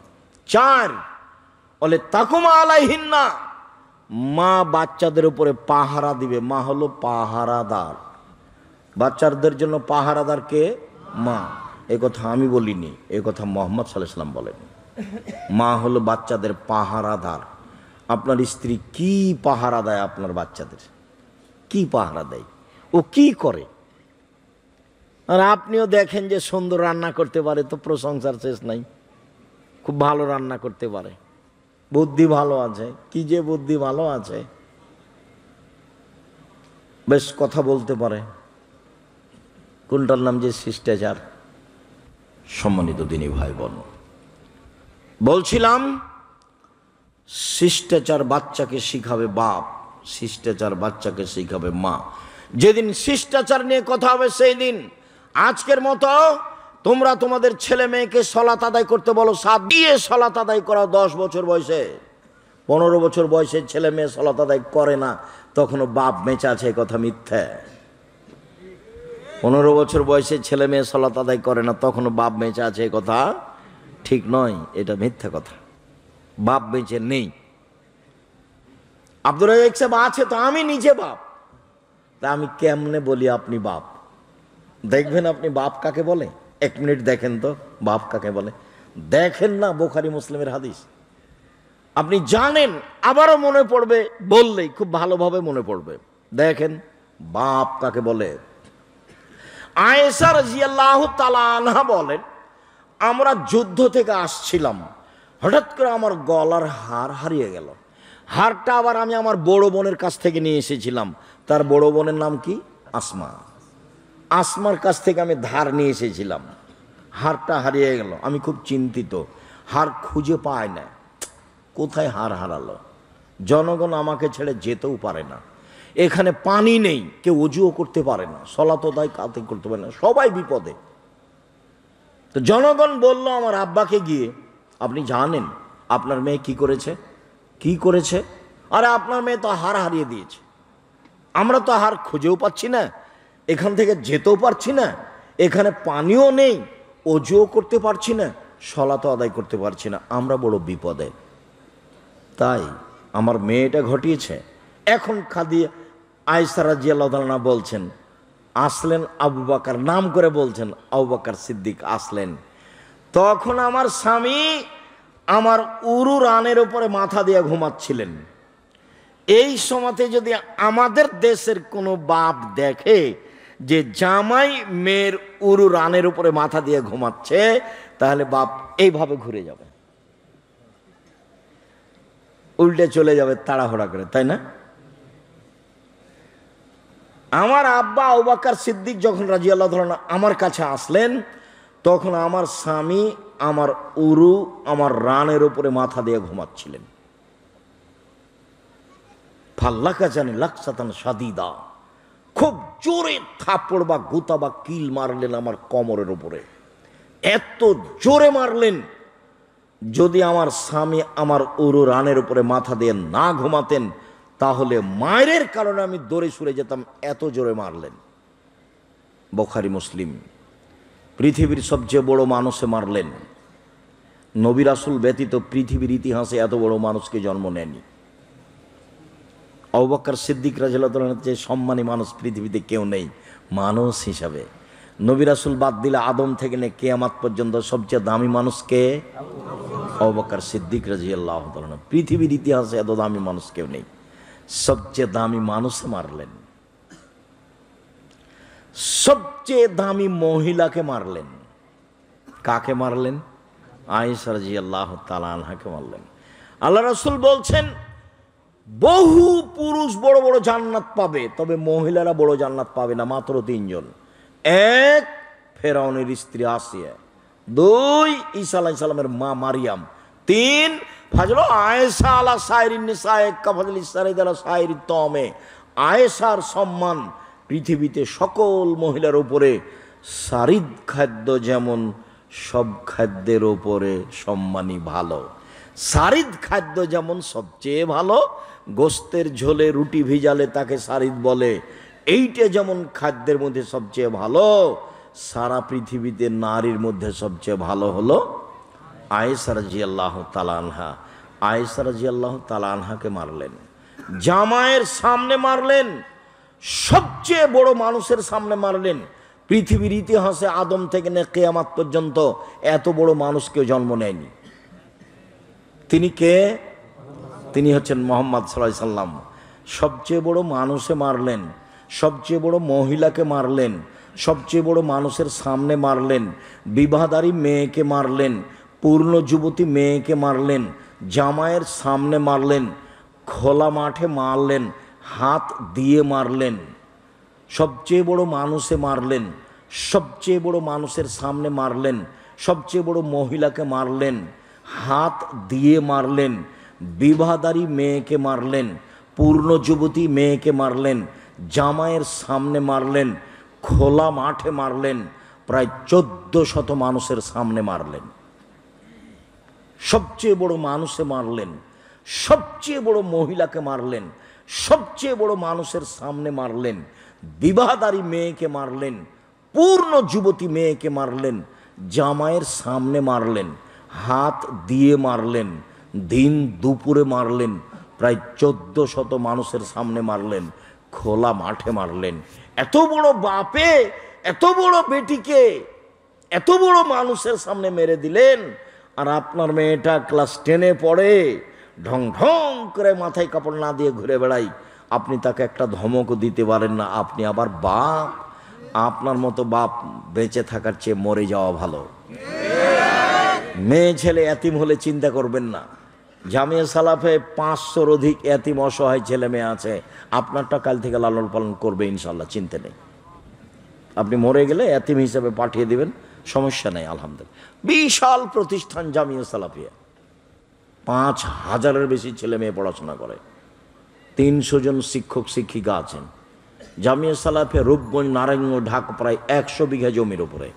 4 বলে তাকুমা আলাইহিন্না, মা বাচ্চাদের উপরে পাহারা দিবে। মা হলো পাহারাদার, বাচ্চাদের জন্য পাহারাদার কে? মা। এই কথা আমি বলিনি, এই কথা মুহাম্মদ সাল্লাল্লাহু আলাইহি ওয়াসাল্লাম বলেন। মা হলো বাচ্চাদের পাহারাদার। আপনার স্ত্রী কি পাহারা দেয়? আপনার বাচ্চাদের কি পাহারা দেয়? ও কি করে? আর আপনিও দেখেন যে সুন্দর রান্না করতে পারে, তো প্রশংসার শেষ নাই। খুব ভালো রান্না করতে পারে, বুদ্ধি ভালো আছে, কি যে বুদ্ধি ভালো আছে, বেশ কথা বলতে পারে, কোনটার নাম যে শিষ্টাচার। সম্মানিত দিনী ভাই বোন, বলছিলাম শিষ্টাচার বাচ্চাকে শিখাবে বাপ, শিষ্টাচার বাচ্চাকে শিখাবে মা। যেদিন শিষ্টাচার নিয়ে কথা হবে সেই দিন আজকের মতো তোমরা তোমাদের ছেলে মেয়েকে সালাত আদায় করতে বলো, 7 দিয়ে সালাত আদায় করাও। 10 বছর বয়সে, 15 বছর বয়সে ছেলে মেয়ে সালাত আদায় করে না, তখনও বাপ বেঁচে আছে, কথা মিথ্যা। 15 বছর বয়সে ছেলে মেয়ে সালাত আদায় করে না, তখনও বাপ বেঁচে আছে, কথা ঠিক নয়, এটা মিথ্যা কথা। বাপ বেঁচে নেই। আব্দুর রাজ্জাক সাহেব আছে তো, আমি নিজে বাপ, তা আমি কেমনে বলি আপনি বাপ? দেখবেন আপনি বাপ কাকে বলে? 1 মিনিট দেখেন তো বাপ কাকে বলে। দেখেন না বুখারী মুসলিমের হাদিস, আপনি জানেন, আবারও মনে পড়বে, বললেই খুব ভালোভাবে মনে পড়বে। দেখেন বাপ কাকে বলে। আয়েশা রাদিয়াল্লাহু তাআলা আনহা বলেন, আমরা যুদ্ধ থেকে আসছিলাম, হঠাৎ করে আমার গলার হার হারিয়ে গেল। হারটা আবার আমি আমার বড় বোনের কাছ থেকে নিয়ে এসেছিলাম। তার বড় বোনের নাম কি? আসমা। আসমার কাছ থেকে আমি ধার নিয়ে এসেছিলাম, হারটা হারিয়ে গেল। আমি খুব চিন্তিত, হার খুঁজে পায় না, কোথায় হার হারালো। জনগণ আমাকে ছেড়ে যেতেও পারে না, এখানে পানি নেই, কেউ ওযুও করতে পারে না, সালাত আদায় কাতে করতে পারে না, সবাই বিপদে। তো জনগণ বলল আমার আব্বাকে গিয়ে, আপনি জানেন আপনার মেয়ে কি করেছে? কি করেছে? আরে আপনার মেয়ে তো হার হারিয়ে দিয়েছে, আমরা তো হার খুঁজেও পাচ্ছি না, এখান থেকে যেতেও পারছি না, এখানে পানিও নেই, ওযুও করতে পারছি না, সালাত আদায় করতে পারছি না, আমরা বড় বিপদে। তাই আমার মেয়েটা ঘটিয়েছে। এখন খাদিজা আয়েশা রাদিয়াল্লাহু তাআলা বলছেন, আসলেন আবু বকর, নাম করে বলছেন আবু বকর সিদ্দিক আসলেন। তখন আমার স্বামী আমার উরু রানের উপরে মাথা দিয়ে ঘুমাচ্ছিলেন। এই সময়তে যদি আমাদের দেশের কোনো বাপ দেখে যে জামাই মেয়ের উরু রানের উপরে মাথা দিয়ে ঘুমাচ্ছে, তাহলে বাপ এইভাবে ঘুরে যাবে, উল্টে চলে যাবে তাড়াহুড়া করে, তাই না? আমার আব্বা আবু বকর সিদ্দিক যখন রাদিয়াল্লাহু তাআলা আমার কাছে আসলেন, তখন আমার স্বামী আমার উরু, আমার রানের উপরে মাথা দিয়ে ঘুমাচ্ছিলেন। ফাল্লাকা জানি লাকসাতান শাদীদা, খুব জোরে থাপ্পড় বা গুতা বা কিল মারলেন আমার কোমরের উপরে, এত জোরে মারলেন, যদি আমার স্বামী আমার উরু রানের উপরে মাথা দিয়ে না ঘুমাতেন তাহলে মায়ের কারণে আমি দৌড়ে সরে যেতাম, এত জোরে মারলেন। বুখারী মুসলিম। পৃথিবীর সবচেয়ে বড় মানুষে মারলেন, নবী রাসূল ব্যতীত পৃথিবীর ইতিহাসে এত বড় মানুষকে জন্ম নেয়নি। আবু বকর সিদ্দিক রাদিয়াল্লাহু তাআলার যে সম্মানী মানুষ পৃথিবীতে কেউ নেই মানুষ হিসাবে। নবী রাসূল বাদ দিলে আদম থেকে নিয়ে কিয়ামত পর্যন্ত সবচেয়ে দামি মানুষকে আবু বকর সিদ্দিক রাদিয়াল্লাহু তাআলা। পৃথিবীর ইতিহাসে এত দামি মানুষ কেউ নেই, সবচেয়ে দামি মানুষে মারলেন। সবচেয়ে দামি মহিলাকে মারলেন। কাকে মারলেন? আয়েশা রাদিয়াল্লাহু তাআলা আনহাকে মারলেন। আল্লাহ রাসূল বলছেন, বহু পুরুষ বড় বড় জান্নাত পাবে, তবে মহিলারা বড় জান্নাত পাবে না, মাত্র 3 জন। এক, ফেরাউনের স্ত্রী আসিয়া। দুই, ঈসা আলাইহিস সালামের মা মারিয়াম। তিন, ফাজল আয়েশা আলা সাইরিন নিসায়ে কাফাদিল ইসরাইল আলা সাইরি তমে। আয়েশার সম্মান পৃথিবীতে সকল মহিলার উপরে সারিদ খাদ্য যেমন সব খাদ্যের ওপরে সম্মানী ভালো। সারিদ খাদ্য যেমন সবচেয়ে ভালো, গোস্তের ঝোলে রুটি ভিজালে তাকে সারিদ বলে, এইটা যেমন খাদ্যের মধ্যে সবচেয়ে ভালো, সারা পৃথিবীতে নারীর মধ্যে সবচেয়ে ভালো হলো আয়েশা রাদিয়াল্লাহু তাআলা আনহা। আয়েশা রাদিয়াল্লাহু তাআলা আনহাকে মারলেন, জামাইয়ের সামনে মারলেন, সবচেয়ে বড় মানুষের সামনে মারলেন। পৃথিবীর ইতিহাসে আদম থেকে নিয়ে কিয়ামত পর্যন্ত এত বড় মানুষ কেউ জন্ম নেয়নি। তিনি কে? তিনি হচ্ছেন মুহাম্মদ সাল্লাল্লাহু আলাইহি সাল্লাম। সবচেয়ে বড় মানুষে মারলেন, সবচেয়ে বড় মহিলাকে মারলেন, সবচেয়ে বড় মানুষের সামনে মারলেন, বিবাহদারী মেয়েকে মারলেন, পূর্ণ যুবতী মেয়েকে মারলেন, জামাইয়ের সামনে মারলেন, খোলা মাঠে মারলেন, হাত দিয়ে মারলেন। সবচেয়ে বড় মানুষে মারলেন, সবচেয়ে বড় মানুষের সামনে মারলেন, সবচেয়ে বড় মহিলাকে মারলেন, হাত দিয়ে মারলেন, বিবাহদারী মেয়েকে মারলেন, পূর্ণ যুবতী মেয়েকে মারলেন, জামাইয়ের সামনে মারলেন, খোলা মাঠে মারলেন, প্রায় 1400 মানুষের সামনে মারলেন। সবচেয়ে বড় মানুষে মারলেন, সবচেয়ে বড় মহিলাকে মারলেন, সবচেয়ে বড় মানুষের সামনে মারলেন, বিবাহদারী মেয়েকে মারলেন, পূর্ণ যুবতী মেয়েকে মারলেন, জামাইয়ের সামনে মারলেন, হাত দিয়ে মারলেন, দিন দুপুরে মারলেন, প্রায় 1400 মানুষের সামনে মারলেন, খোলা মাঠে মারলেন। এত বড় বাপে এত বড় বেটিকে এত বড় মানুষের সামনে মেরে দিলেন। আর আপনার মেয়েটা ক্লাস 10-এ পড়ে, ঢং ঢং করে মাথায় কাপড় না দিয়ে ঘুরে বেড়াই, আপনি তাকে একটা ধমকও দিতে পারেন না। আপনি আবার বাপ। আপনার মতো বাপ বেঁচে থাকার চেয়ে মরে যাওয়া ভালো। মেয়ে ছেলে এতিম হলে চিন্তা করবেন না। জামিয়া সালাফে 500-র অধিক এতিম অসহায় ছেলে মেয়ে আছে। আপনারটা কাল থেকে লালন পালন করবে ইনশাল্লাহ, চিন্তা নেই। আপনি মরে গেলে এতিম হিসেবে পাঠিয়ে দিবেন, সমস্যা নেই। আলহামদুলিল্লাহ, বিশাল প্রতিষ্ঠান জামিয়া সালাফিয়া, 5000-এর বেশি ছেলে মেয়ে পড়াশোনা করে, 300 জন শিক্ষক শিক্ষিকা আছেন। জামিয়া সালাফিয়া রূপগঞ্জ, নারায়ণগঞ্জ, ঢাকা প্রায় 100 বিঘা জমির উপরে,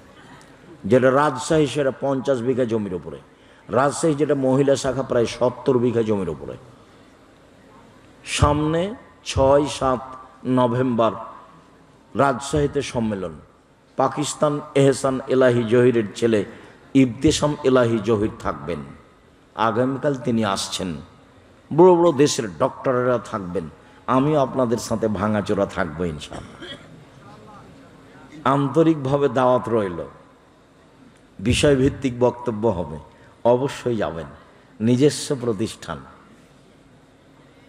যেটা রাজশাহী সেটা 50 বিঘা জমির উপরে, রাজশাহী যেটা মহিলা শাখা প্রায় 70 বিঘা জমির উপরে। সামনে 6-7 নভেম্বর রাজশাহীতে সম্মেলন। পাকিস্তান এহসান এলাহি জহিরের ছেলে ইবতেসাম এলাহি জহির থাকবেন। আগামীকাল তিনি আসছেন। বড় বড় দেশের ডক্টরেরা থাকবেন। আমিও আপনাদের সাথে ভাঙাচোরা থাকবো ইনশাআল্লাহ। আন্তরিকভাবে দাওয়াত রইল। বিষয়ভিত্তিক বক্তব্য হবে, অবশ্যই যাবেন। নিজস্ব প্রতিষ্ঠান,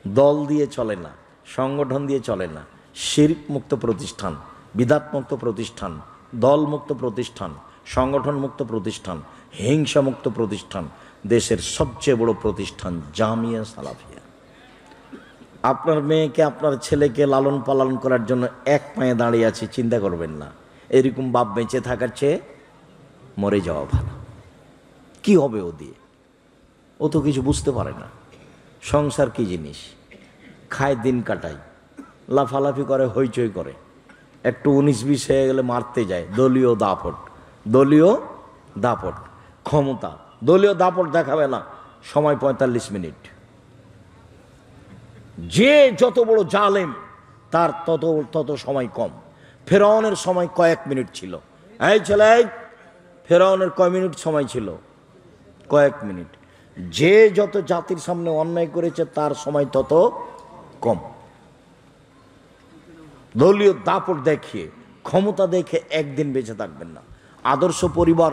দল দিয়ে চলে না, সংগঠন দিয়ে চলে না। শিরক মুক্ত প্রতিষ্ঠান, বিদাত মুক্ত প্রতিষ্ঠান, দল মুক্ত প্রতিষ্ঠান, সংগঠন মুক্ত প্রতিষ্ঠান, হিংসা মুক্ত প্রতিষ্ঠান, দেশের সবচেয়ে বড় প্রতিষ্ঠান জামিয়া সালাফিয়া। আপনার মেয়েকে আপনার ছেলেকে লালন পালন করার জন্য এক পায়ে দাঁড়িয়ে আছে, চিন্তা করবেন না। এরকম বাপ বেঁচে থাকার চেয়ে মরে যাওয়া ভালো। কি হবে ও দিয়ে? ও তো কিছু বুঝতে পারে না। সংসার কি জিনিস? খায়, দিন কাটায়, লাফালাফি করে, হইচই করে, একটু 19-20 হয়ে গেলে মারতে যায়। দলীয় দাপট, দলীয় দাপট, ক্ষমতা, দলীয় দাপট দেখাবে না। সময় 45 মিনিট। যে যত বড় জালেম তার তত সময় কম। ফেরাউনের সময় কয়েক মিনিট ছিল। এই ছেলে, ফেরাউনের কয় মিনিট সময় ছিল? কয়েক মিনিট। যে যত জাতির সামনে অন্যায় করেছে তার সময় তত কম। দলীয় দাপট দেখিয়ে, ক্ষমতা দেখে একদিন বেঁচে থাকবেন না। আদর্শ পরিবার,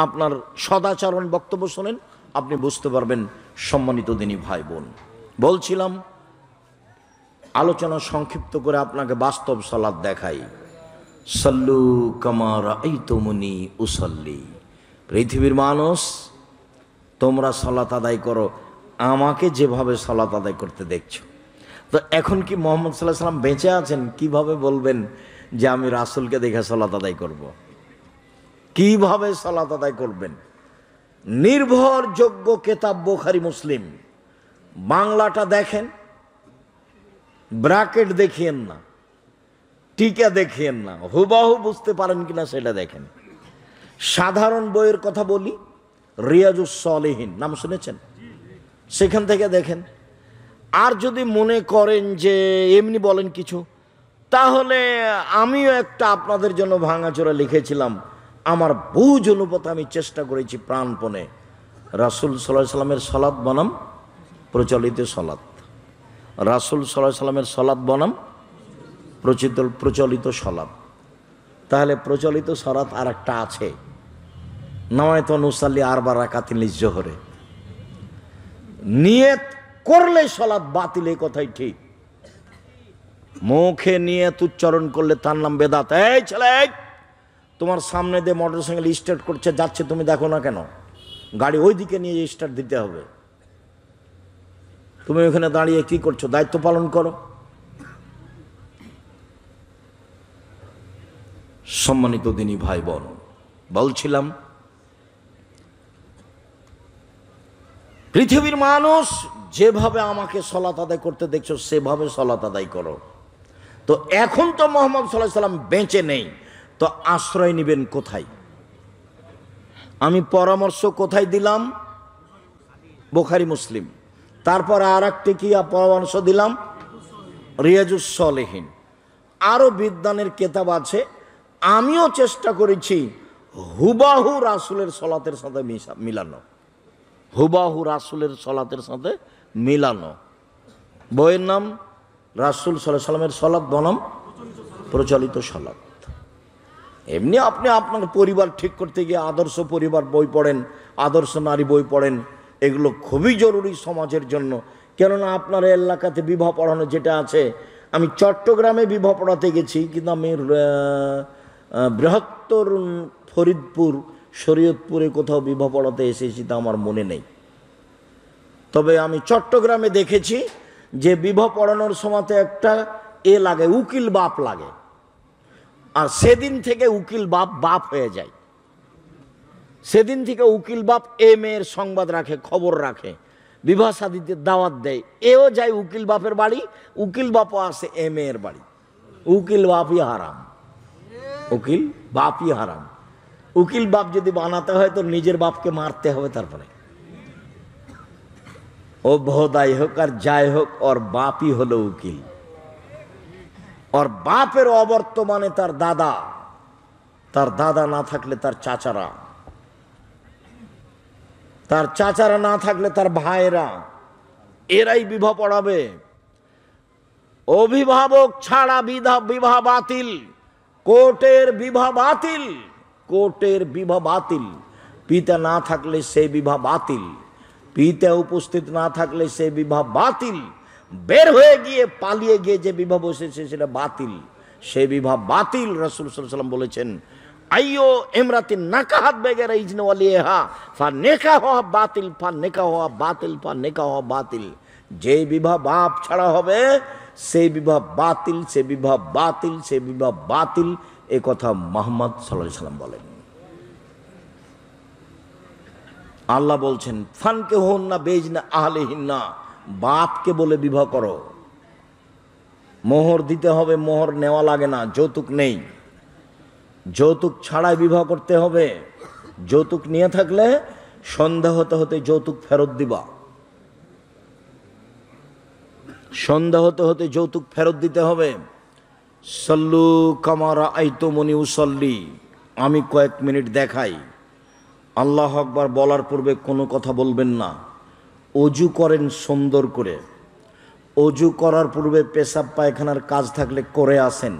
আপনার সদাচরণ বক্তব্য শোনেন, আপনি বুঝতে পারবেন। সম্মানিত দিনী ভাই বোন, বলছিলাম আলোচনা সংক্ষিপ্ত করে আপনাকে বাস্তব সালাত দেখাই। সাল্লু কামা রাআইতুমুনি উসাল্লি। পৃথিবীর মানুষ, তোমরা সালাত আদায় করো আমাকে যেভাবে সালাত আদায় করতে দেখছো। তো এখন কি মুহাম্মদ সাল্লাল্লাহু আলাইহি ওয়াসাল্লাম বেঁচে আছেন? কিভাবে বলবেন যে আমি রাসূলকে দেখে সালাত আদায় করব। কিভাবে সালাত আদায় করবেন? নির্ভরযোগ্য কেতাব বুখারী মুসলিম, বাংলাটা দেখেন, ব্র্যাকেট দেখিয়েন না, টিকা দেখিয়েন না, হুবাহু বুঝতে পারেন কিনা সেটা দেখেন। সাধারণ বইয়ের কথা বলি, রিয়াজুস সলিহিন নাম শুনেছেন? সেখান থেকে দেখেন। আর যদি মনে করেন যে এমনি বলেন কিছু, তাহলে আমিও একটা আপনাদের জন্য ভাঙাচোরা লিখেছিলাম, আমার বুঝ অনুপাত আমি চেষ্টা করেছি প্রাণপণে। রাসূল সাল্লাল্লাহু আলাইহি সাল্লামের সালাত বনাম প্রচলিত সালাত, রাসূল সাল্লাল্লাহু আলাইহি সাল্লামের সালাত বনাম প্রচলিত সালাত। তাহলে প্রচলিত সালাত আর একটা আছে, নাওয়াইতু নুসাল্লি আরবা রাকাতিন লিজ-জোহরে। নিয়ত করলে সালাত বাতিল, এই কথাই ঠিক। মুখে নিয়ত উচ্চারণ করলে তার নাম বেদাত। এই ছেলে, তোমার সামনে দিয়ে মোটরসাইকেল স্টার্ট করছে, যাচ্ছে, তুমি দেখো না কেন? গাড়ি ওই দিকে নিয়ে স্টার্ট দিতে হবে। তুমি ওখানে দাঁড়িয়ে কি করছো? দায়িত্ব পালন করো। সম্মানিত দিনী ভাই বোন, বলছিলাম পৃথিবীর মানুষ যেভাবে আমাকে সালাত আদায় করতে দেখছো সেভাবে সালাত আদায় করো। তো এখন তো মুহাম্মদ সাল্লাল্লাহু আলাইহি সাল্লাম বেঁচে নেই, তো আশ্রয় নেবেন কোথায়? আমি পরামর্শ কোথায় দিলাম? বুখারী মুসলিম। তারপর আর একটি কি পরামর্শ দিলাম? রিয়াজুস সলিহিন। আরও বিদ্যানের কেতাব আছে। আমিও চেষ্টা করেছি হুবাহু রাসূলের সালাতের সাথে মিলানো, হুবাহু রাসূলের সালাতের সাথে মিলানো। বইয়ের নাম রাসূল সাল্লাল্লাহু আলাইহি সাল্লামের সালাত বনাম প্রচলিত সালাত। এমনি আপনি আপনার পরিবার ঠিক করতে গিয়ে আদর্শ পরিবার বই পড়েন, আদর্শ নারী বই পড়েন, এগুলো খুবই জরুরি সমাজের জন্য। কেননা আপনার এলাকাতে বিবাহ পড়ানো যেটা আছে, আমি চট্টগ্রামে বিবাহ পড়াতে গেছি, কিন্তু আমি বৃহত্তর ফরিদপুর শরীয়তপুরে কোথাও বিবাহ পড়াতে এসেছি তা আমার মনে নেই। তবে আমি চট্টগ্রামে দেখেছি যে বিবাহ পড়ানোর সময়তে একটা লাগে, উকিল বাপ লাগে। আর সেদিন থেকে উকিল বাপ হয়ে যায়। সেদিন থেকে উকিল বাপ এ মেয়ের সংবাদ রাখে, খবর রাখে, বিবাহ শাদীতে দাওয়াত দেয়। এও যায় উকিল বাপের বাড়ি, উকিল বাপও আসে এ মেয়ের বাড়ি। উকিল বাপই হারাম, উকিল বাপই হারাম। উকিল বাপ যদি বানাতে হয় তো নিজের বাপকে মারতে হবে। তারপরে ও ভোদাই হোক আর যাই হোক, ওর বাপই হলো উকিল। ওর বাপের অবর্তমানে তার দাদা, তার দাদা না থাকলে তার চাচারা, তার চাচারা না থাকলে তার ভাইরা, এরাই বিবাহ পড়াবে। অভিভাবক ছাড়া বিবাহ বাতিল, কোর্টের বিবাহ বাতিল, কোর্টের বিবাহ বাতিল। পিতা না থাকলে সে বিবাহ বাতিল, পিতা উপস্থিত না থাকলে সে বিবাহ বাতিল। বের হয়ে গিয়ে পালিয়ে গিয়ে যে বিবাহ বসেছে সেটা বাতিল, সে বিবাহ বাতিল। রাসূল সাল্লাল্লাহু আলাইহি ওয়াসাল্লাম বলেছেন, আইয়ো ইমরাতিন নাকাহাত বেগারা ইজনি ওয়ালিহা ফা নিকাহুহা বাতিল, ফা নিকাহুহা বাতিল, ফা নিকাহুহা বাতিল। যে বিবাহ বাপ ছাড়া হবে সেই বিবাহ বাতিল, সে বিবাহ বাতিল, সে বিবাহ বাতিল। এ কথা মুহাম্মদ সাল্লাল্লাহু আলাইহি ওয়াসাল্লাম বলেন। আল্লাহ বলছেন, ফানকিহুন্না বিইজনি আহলিহিন্না, বাপকে বলে বিবাহ করো। মোহর দিতে হবে, মোহর নেওয়া লাগে না, যৌতুক নেই। যৌতুক ছাড়াই বিবাহ করতে হবে। যৌতুক নিয়ে থাকলে সন্দেহ হতে হতে যৌতুক ফেরত দিবা, সন্দেহ হতে হতে যৌতুক ফেরত দিতে হবে। সল্লু কামা রাআইতুমুনি উসাল্লি, আমি কয়েক মিনিট দেখাই। আল্লাহু আকবার বলার পূর্বে কোনো কথা বলবেন না। অজু করেন সুন্দর করে, অজু করার পূর্বে পেশাব পায়খানার কাজ থাকলে করে আসেন।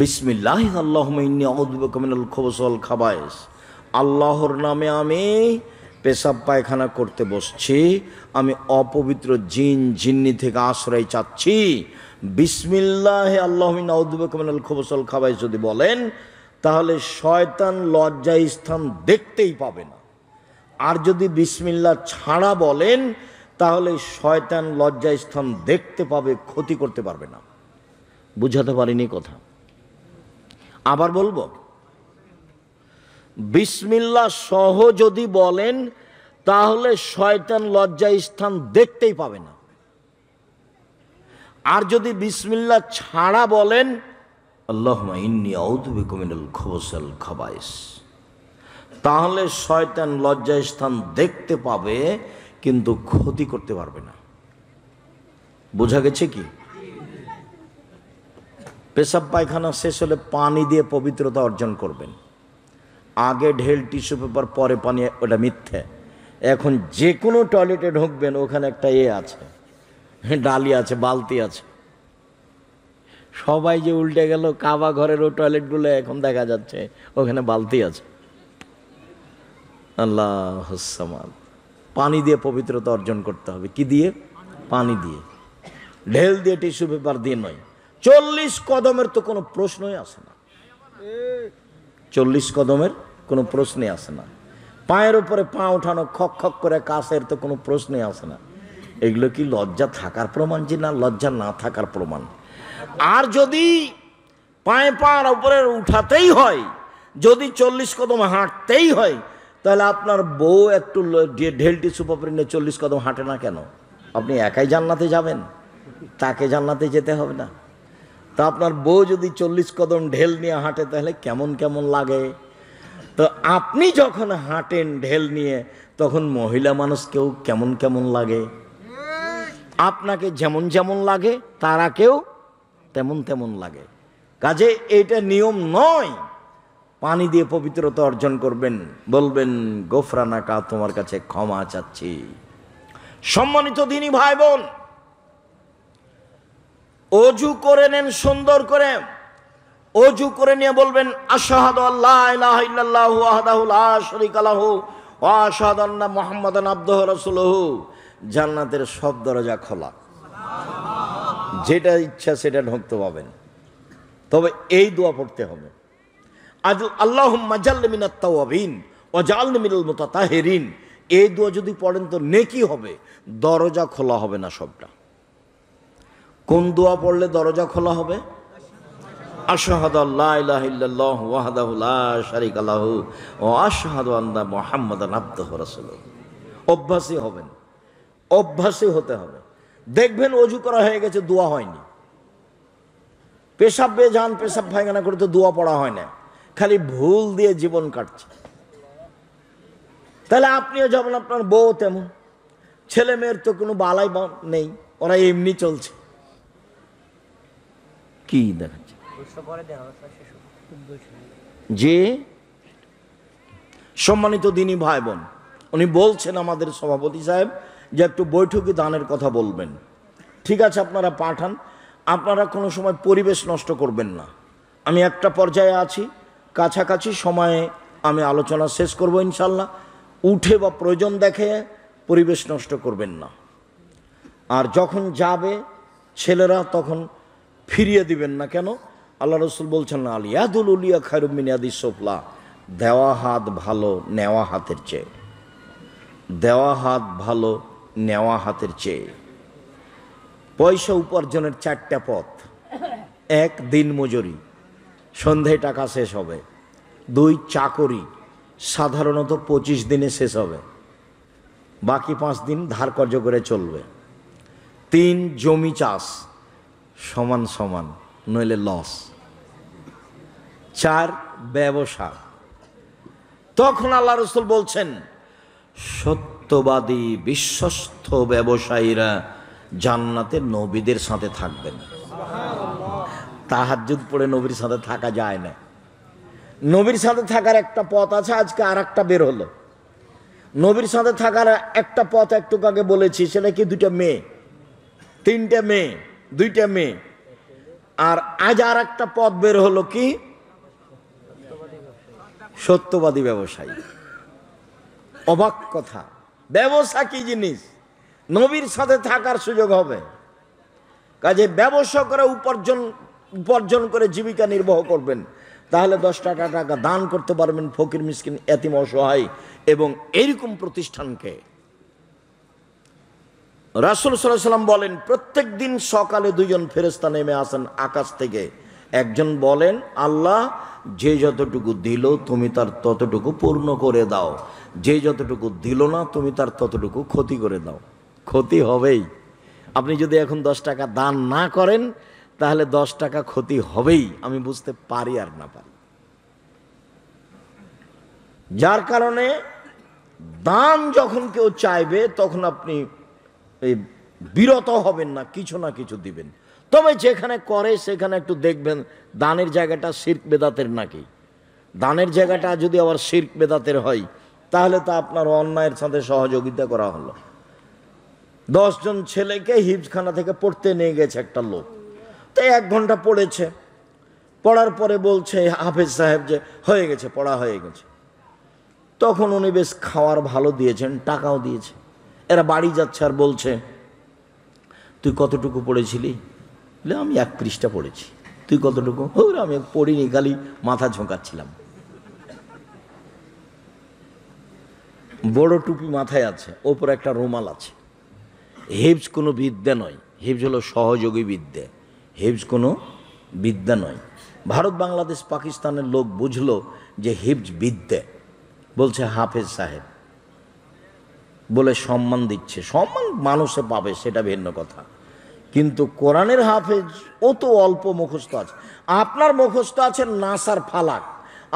বিসমিল্লাহ আল্লাহুম্মা ইন্নী আউযু বিকা মিনাল খুবুসি ওয়াল খাবায়েস, আল্লাহর নামে আমি পেশাব পায়খানা করতে বসছি, আমি অপবিত্র জিন জিন্নি থেকে আশ্রয় চাচ্ছি। বিসমিল্লাহ আল্লাহুম্মা ইন্নী আউযু বিকা মিনাল খুবুসি ওয়াল খাবায়েস যদি বলেন, তাহলে শয়তান লজ্জায় স্থান দেখতেই পাবে না। আর যদি বিসমিল্লাহ ছাড়া বলেন, তাহলে শয়তান লজ্জায় স্থান দেখতে পাবে, ক্ষতি করতে পারবে না। বুঝাতে পারিনি কথা? আবার বলবো, বিসমিল্লাহ সহ যদি বলেন তাহলে শয়তান লজ্জা স্থান দেখতেই পাবে না। আর যদি বিসমিল্লাহ ছাড়া বলেন আল্লাহুম্মা ইন্নী আউযু বিকা মিনাল খুবুসিল খাবায়েস, তাহলে শয়তান লজ্জা স্থান দেখতে পাবে কিন্তু ক্ষতি করতে পারবে না। বোঝা গেছে কি? পেশাব পায়খানা শেষ হলে পানি দিয়ে পবিত্রতা অর্জন করবেন। আগে ঢেল টিস্যু পেপার পরে পানি, ওটা মিথ্যে। এখন যে কোনো টয়লেটে ঢুকবেন ওখানে একটা আছে, ডালি আছে, বালতি আছে। সবাই যে উল্টে গেল, কাবা ঘরেরও টয়লেটগুলো এখন দেখা যাচ্ছে ওখানে বালতি আছে। আল্লাহুস সামাদ। পানি দিয়ে পবিত্রতা অর্জন করতে হবে। কি দিয়ে? পানি দিয়ে, ঢেল দিয়ে, টিস্যু পেপার দিয়ে নয়। 40 কদমের তো কোনো প্রশ্নই আসে না। 40 কদমের কোনো প্রশ্নই আসে না। পায়ের উপরে পা উঠানো, খক খক করে কাছের তো কোনো প্রশ্নই আসে না। এগুলো কি লজ্জা থাকার প্রমাণ যে না লজ্জা না থাকার প্রমাণ? আর যদি পায়ে পার উপরে উঠাতেই হয়, যদি 40 কদম হাঁটতেই হয়, তাহলে আপনার বউ একটু ঢেল টিস্যু পেপার নিয়ে 40 কদম হাঁটে না কেন? আপনি একাই জান্নাতে যাবেন, তাকে জান্নাতে যেতে হবে না? তা আপনার বউ যদি 40 কদম ঢেল নিয়ে হাঁটে তাহলে কেমন কেমন লাগে? তো আপনি যখন হাঁটেন ঢেল নিয়ে তখন মহিলা মানুষকেও কেমন কেমন লাগে? আপনাকে যেমন যেমন লাগে তারাকেও তেমন তেমন লাগে। কাজে এটা নিয়ম নয়। পানি দিয়ে পবিত্রতা অর্জন করবেন, বলবেন গোফরানাকা, তোমার কাছে ক্ষমা চাচ্ছি। সম্মানিত দিনী ভাই বোন, অজু করে নেন সুন্দর করে। অজু করে নিয়ে বলবেন আশহাদু আল্লা ইলাহা ইল্লাল্লাহু ওয়াহদাহু লা শারীকা লাহু ওয়া আশহাদু আন্না মুহাম্মাদান আবদুহু ওয়া রাসূলুহু। জান্নাতের সব দরজা খোলা, যেটা ইচ্ছা সেটা ঢুকতে পাবেন। তবে এই দোয়া পড়তে হবে, আল্লাহুম্মা জাল্লি মিনাত তাওয়াবিন ওয়া জাআলনি মিনাল মুতাতাহিরিন। এই দোয়া যদি পড়েন তো নেকি হবে, দরজা খোলা হবে না সবটা। কোন দোয়া পড়লে দরজা খোলা হবে? আশহাদু আল্লা ইলাহা ইল্লাল্লাহু ওয়াহদাহু লা শারীকা লাহু ওয়া আশহাদু আন্না মুহাম্মাদান আবদুহু ওয়া রাসূলুহু। অভ্যাসী হবেন, অভ্যাসী হতে হবে। দেখবেন অজু করা হয়ে গেছে, দোয়া হয়নি। পেশাব বেজান পেশাব পায়খানা করে তো দোয়া পড়া হয় না, খালি ভুল দিয়ে জীবন কাটছে। তাহলে আপনিও যেমন, আপনার বউ তেমন। ছেলে মেয়ের তো কোনো বালাই নেই, ওরা এমনি চলছে। কি দেখাচ্ছে যে সম্মানিত দিনী ভাই বোন, উনি বলছেন আমাদের সভাপতি সাহেব যে একটু বৈঠকে দানের কথা বলবেন। ঠিক আছে, আপনারা পাঠান। আপনারা কোনো সময় পরিবেশ নষ্ট করবেন না। আমি একটা পর্যায়ে আছি, কাছাকাছি সময়ে আমি আলোচনা শেষ করব ইনশাল্লাহ। উঠে বা প্রয়োজন দেখে পরিবেশ নষ্ট করবেন না। আর যখন যাবে ছেলেরা তখন ফিরিয়ে দিবেন না। কেন? আল্লাহ রসুল বলছেন না, আলিয়াদুল উলিয়া খায়রুম মিন ইয়াদিস সুফলা। দেওয়া হাত ভালো নেওয়া হাতের চেয়ে, দেওয়া হাত ভালো নেওয়া হাতের চেয়ে। পয়সা উপার্জনের 4টা পথ। 1, দিন মজুরি, সন্ধ্যায় টাকা শেষ হবে। 2, চাকরি, সাধারণত 25 দিনে শেষ হবে, বাকি 5 দিন ধার কর্য করে চলবে। 3, জমি চাষ, সমান সমান, নইলে লস। 4, ব্যবসা। তখন আল্লাহ রসুল বলছেন সত্যবাদী বিশ্বস্ত ব্যবসায়ীরা জান্নাতে নবীদের সাথে থাকবেন। তাহাজ্জুদ পড়ে নবীর সাথে থাকা যায় না। নবীর সাথে থাকার একটা পথ আছে, আজকে আর একটা বের হলো। নবীর সাথে থাকার একটা পথ একটু আগে বলেছি, সেটা কি 2টা মেয়ে, 3টে মেয়ে, 2টা মেয়ে। আর আজ আর একটা পথ বের হলো, কি? সত্যবাদী ব্যবসায়ী। অবাক কথা, ব্যবসা কি জিনিস? নবীর সাথে থাকার সুযোগ হবে। কাজে ব্যবসা করে উপার্জন করে জীবিকা নির্বাহ করবেন, তাহলে 10 টাকা দান করতে পারবেন ফকির মিসকিন এতিম অসহায়। এবং এইরকম প্রতিষ্ঠানকে রাসূল সাল্লাল্লাহু আলাইহি ওয়াসাল্লাম বলেন প্রত্যেক দিন সকালে 2জন ফেরেশতা নেমে আসেন আকাশ থেকে, একজন বলেন, আল্লাহ যে যতটুকু দিল তুমি তার ততটুকু পূর্ণ করে দাও, যে যতটুকু দিল না তুমি তার ততটুকু ক্ষতি করে দাও। ক্ষতি হবেই। আপনি যদি এখন 10 টাকা দান না করেন তাহলে 10 টাকা ক্ষতি হবেই, আমি বুঝতে পারি আর না পারি। যার কারণে দান যখন কেউ চাইবে তখন আপনি বিরত হবেন না, কিছু না কিছু দিবেন। তবে যেখানে করে সেখানে একটু দেখবেন দানের জায়গাটা শিরক বেদাতের নাকি। দানের জায়গাটা যদি আবার শিরক বেদাতের হয় তাহলে তা আপনার অন্যায়ের সাথে সহযোগিতা করা হলো। 10 জন ছেলেকে হিফজখানা থেকে পড়তে নিয়ে গেছে একটা লোক, তো 1 ঘন্টা পড়েছে। পড়ার পরে বলছে হাফেজ সাহেব যে হয়ে গেছে, পড়া হয়ে গেছে। তখন উনি বেশ খাওয়ার ভালো দিয়েছেন, টাকাও দিয়েছে। এরা বাড়ি যাচ্ছে আর বলছে, তুই কতটুকু পড়েছিলি? বলে, আমি 1 পৃষ্ঠা পড়েছি। তুই কতটুকু? আমি পড়িনি, খালি মাথা ঝোঁকাচ্ছিলাম। বড় টুপি মাথায় আছে, ওপর একটা রুমাল আছে। হিফজ কোনো বিদ্যা নয়, হিফজ হলো সহযোগী বিদ্যা, হিফজ কোনো বিদ্যা নয়। ভারত, বাংলাদেশ, পাকিস্তানের লোক বুঝলো যে হিফজ বিদ্যা, বলছে হাফেজ সাহেব বলে সম্মান দিচ্ছে। সম্মান মানুষে পাবে সেটা ভিন্ন কথা, কিন্তু কোরআনের হাফেজ ও তো অল্প মুখস্থ আছে। আপনার মুখস্থ আছে নাসার ফালাক,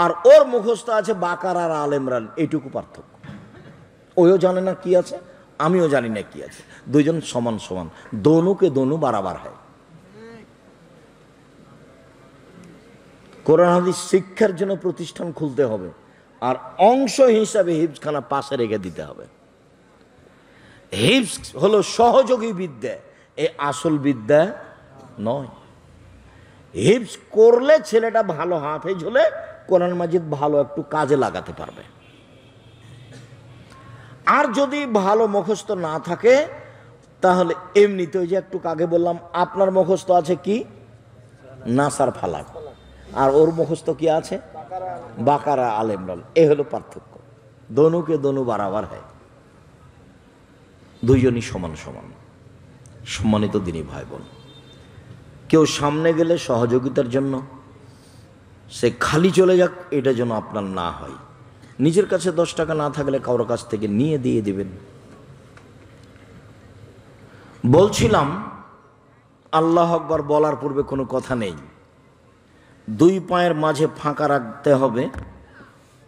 আর ওর মুখস্থ আছে বাকারা আর আল ইমরান, এইটুকু পার্থক্য। ওও জানে না কি আছে, আমিও জানি না কি আছে। দুইজন সমান সমান, দোনোকে দোনো বারাবার হয়। কোরআন হাদিস শিক্ষার জন্য প্রতিষ্ঠান খুলতে হবে, আর অংশ হিসাবে হিফজখানা পাশে রেখে দিতে হবে। হিফজ হলো সহযোগী বিদ্যা, এই আসল বিদ্যা নয়। হিফজ করলে ছেলেটা ভালো হাফেজ হলে কোরআন মাজিদ ভালো একটু কাজে লাগাতে পারবে। আর যদি ভালো মুখস্থ না থাকে তাহলে এমনিতে ওই যে একটু আগে বললাম, আপনার মুখস্থ আছে কি নাসার ফালাক, আর ওর মুখস্থ কি আছে বাকারা আল ইমরান। এ হলো পার্থক্য। দোনোকে দোনো বারাবার হয়, দুইজনই সমান সমান। সম্মানিত দিনী ভাই বোন, কেউ সামনে গেলে সহযোগিতার জন্য সে খালি চলে যাক, এটা যেন আপনার না হয়। নিজের কাছে 10 টাকা না থাকলে কারোর কাছ থেকে নিয়ে দিয়ে দিবেন। বলছিলাম আল্লাহ আকবার বলার পূর্বে কোনো কথা নেই, 2 পায়ের মাঝে ফাঁকা রাখতে হবে,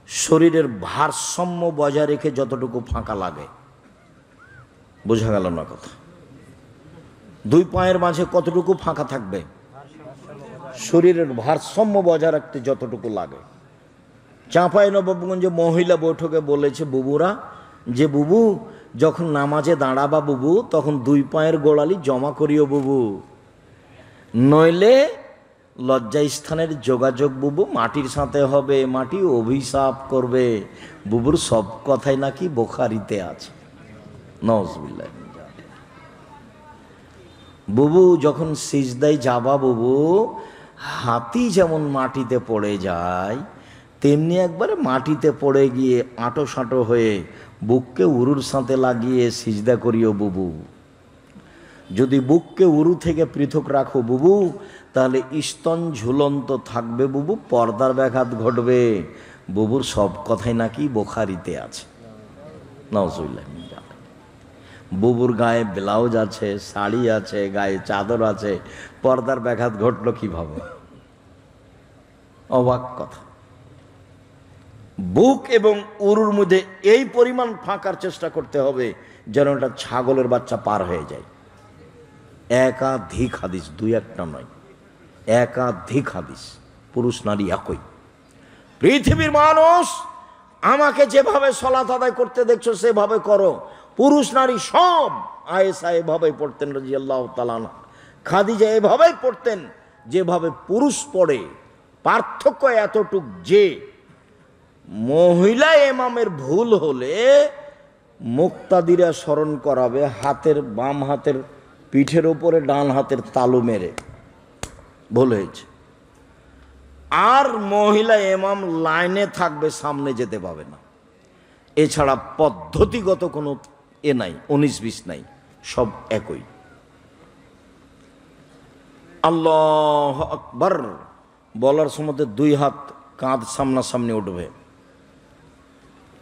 শরীরের ভারসাম্য বজায় রেখে যতটুকু ফাঁকা লাগে। বোঝা গেল না কথা? 2 পায়ের মাঝে কতটুকু ফাঁকা থাকবে? শরীরের ভারসাম্য বজায় রাখতে যতটুকু লাগে। চাঁপাইনবাবগঞ্জে মহিলা বৈঠকে বলেছে বুবুরা যে, বুবু যখন নামাজে দাঁড়াবা বুবু, তখন 2 পায়ের গোড়ালি জমা করিও বুবু, নইলে লজ্জাস্থানের যোগাযোগ বুবু মাটির সাথে হবে, মাটি অভিশাপ করবে। বুবুর সব কথাই নাকি বুখারীতে আছে। নাউজুবিল্লাহ। বুবু যখন সিজদায় যাবা বুবু, হাতি যেমন মাটিতে পড়ে যায় তেমনি একবারে মাটিতে পড়ে গিয়ে আঁটো সাঁটো হয়ে বুককে উরুর সাথে লাগিয়ে সিজদা করিও বুবু। যদি বুককে উরু থেকে পৃথক রাখো বুবু, তাহলে স্তন ঝুলন্ত থাকবে বুবু, পর্দার ব্যাঘাত ঘটবে। বুবুর সব কথাই নাকি বুখারীতে আছে। নাউজুবিল্লাহ। বুবুর গায়ে ব্লাউজ আছে, শাড়ি আছে, গায়ে চাদর আছে, পর্দার ব্যাঘাত ঘটলো কিভাবে? অবাক কথা। বুক এবং উরুর মধ্যে এই পরিমাণ ফাঁকার চেষ্টা করতে হবে যেন এটা ছাগলের বাচ্চা পার হয়ে যায়। একাধিক হাদিস, 2-1টা নয়, একাধিক হাদিস, পুরুষ নারী একই। পৃথিবীর মানুষ আমাকে যেভাবে সালাত আদায় করতে দেখছো সেভাবে করো। পুরুষ নারী সব। আয়েশা এভাবে পড়তেন রাদিয়াল্লাহু তাআলা আনহা, খাদিজা এভাবেই পড়তেন যেভাবে পুরুষ পড়ে। পার্থক্য এতটুক যে মহিলা ইমামের ভুল হলে মুক্তাদিরা স্মরণ করাবে হাতের বাম হাতের পিঠের উপরে ডান হাতের তালু মেরে ভুল হয়েছে, আর মহিলা ইমাম লাইনে থাকবে, সামনে যেতে পাবে না। এছাড়া পদ্ধতিগত কোনো নাই, 19-20 নাই, সব একই। আল্লাহু আকবার। বলার সময় 2 হাত কাঁধ সামনাসামনি উঠবে,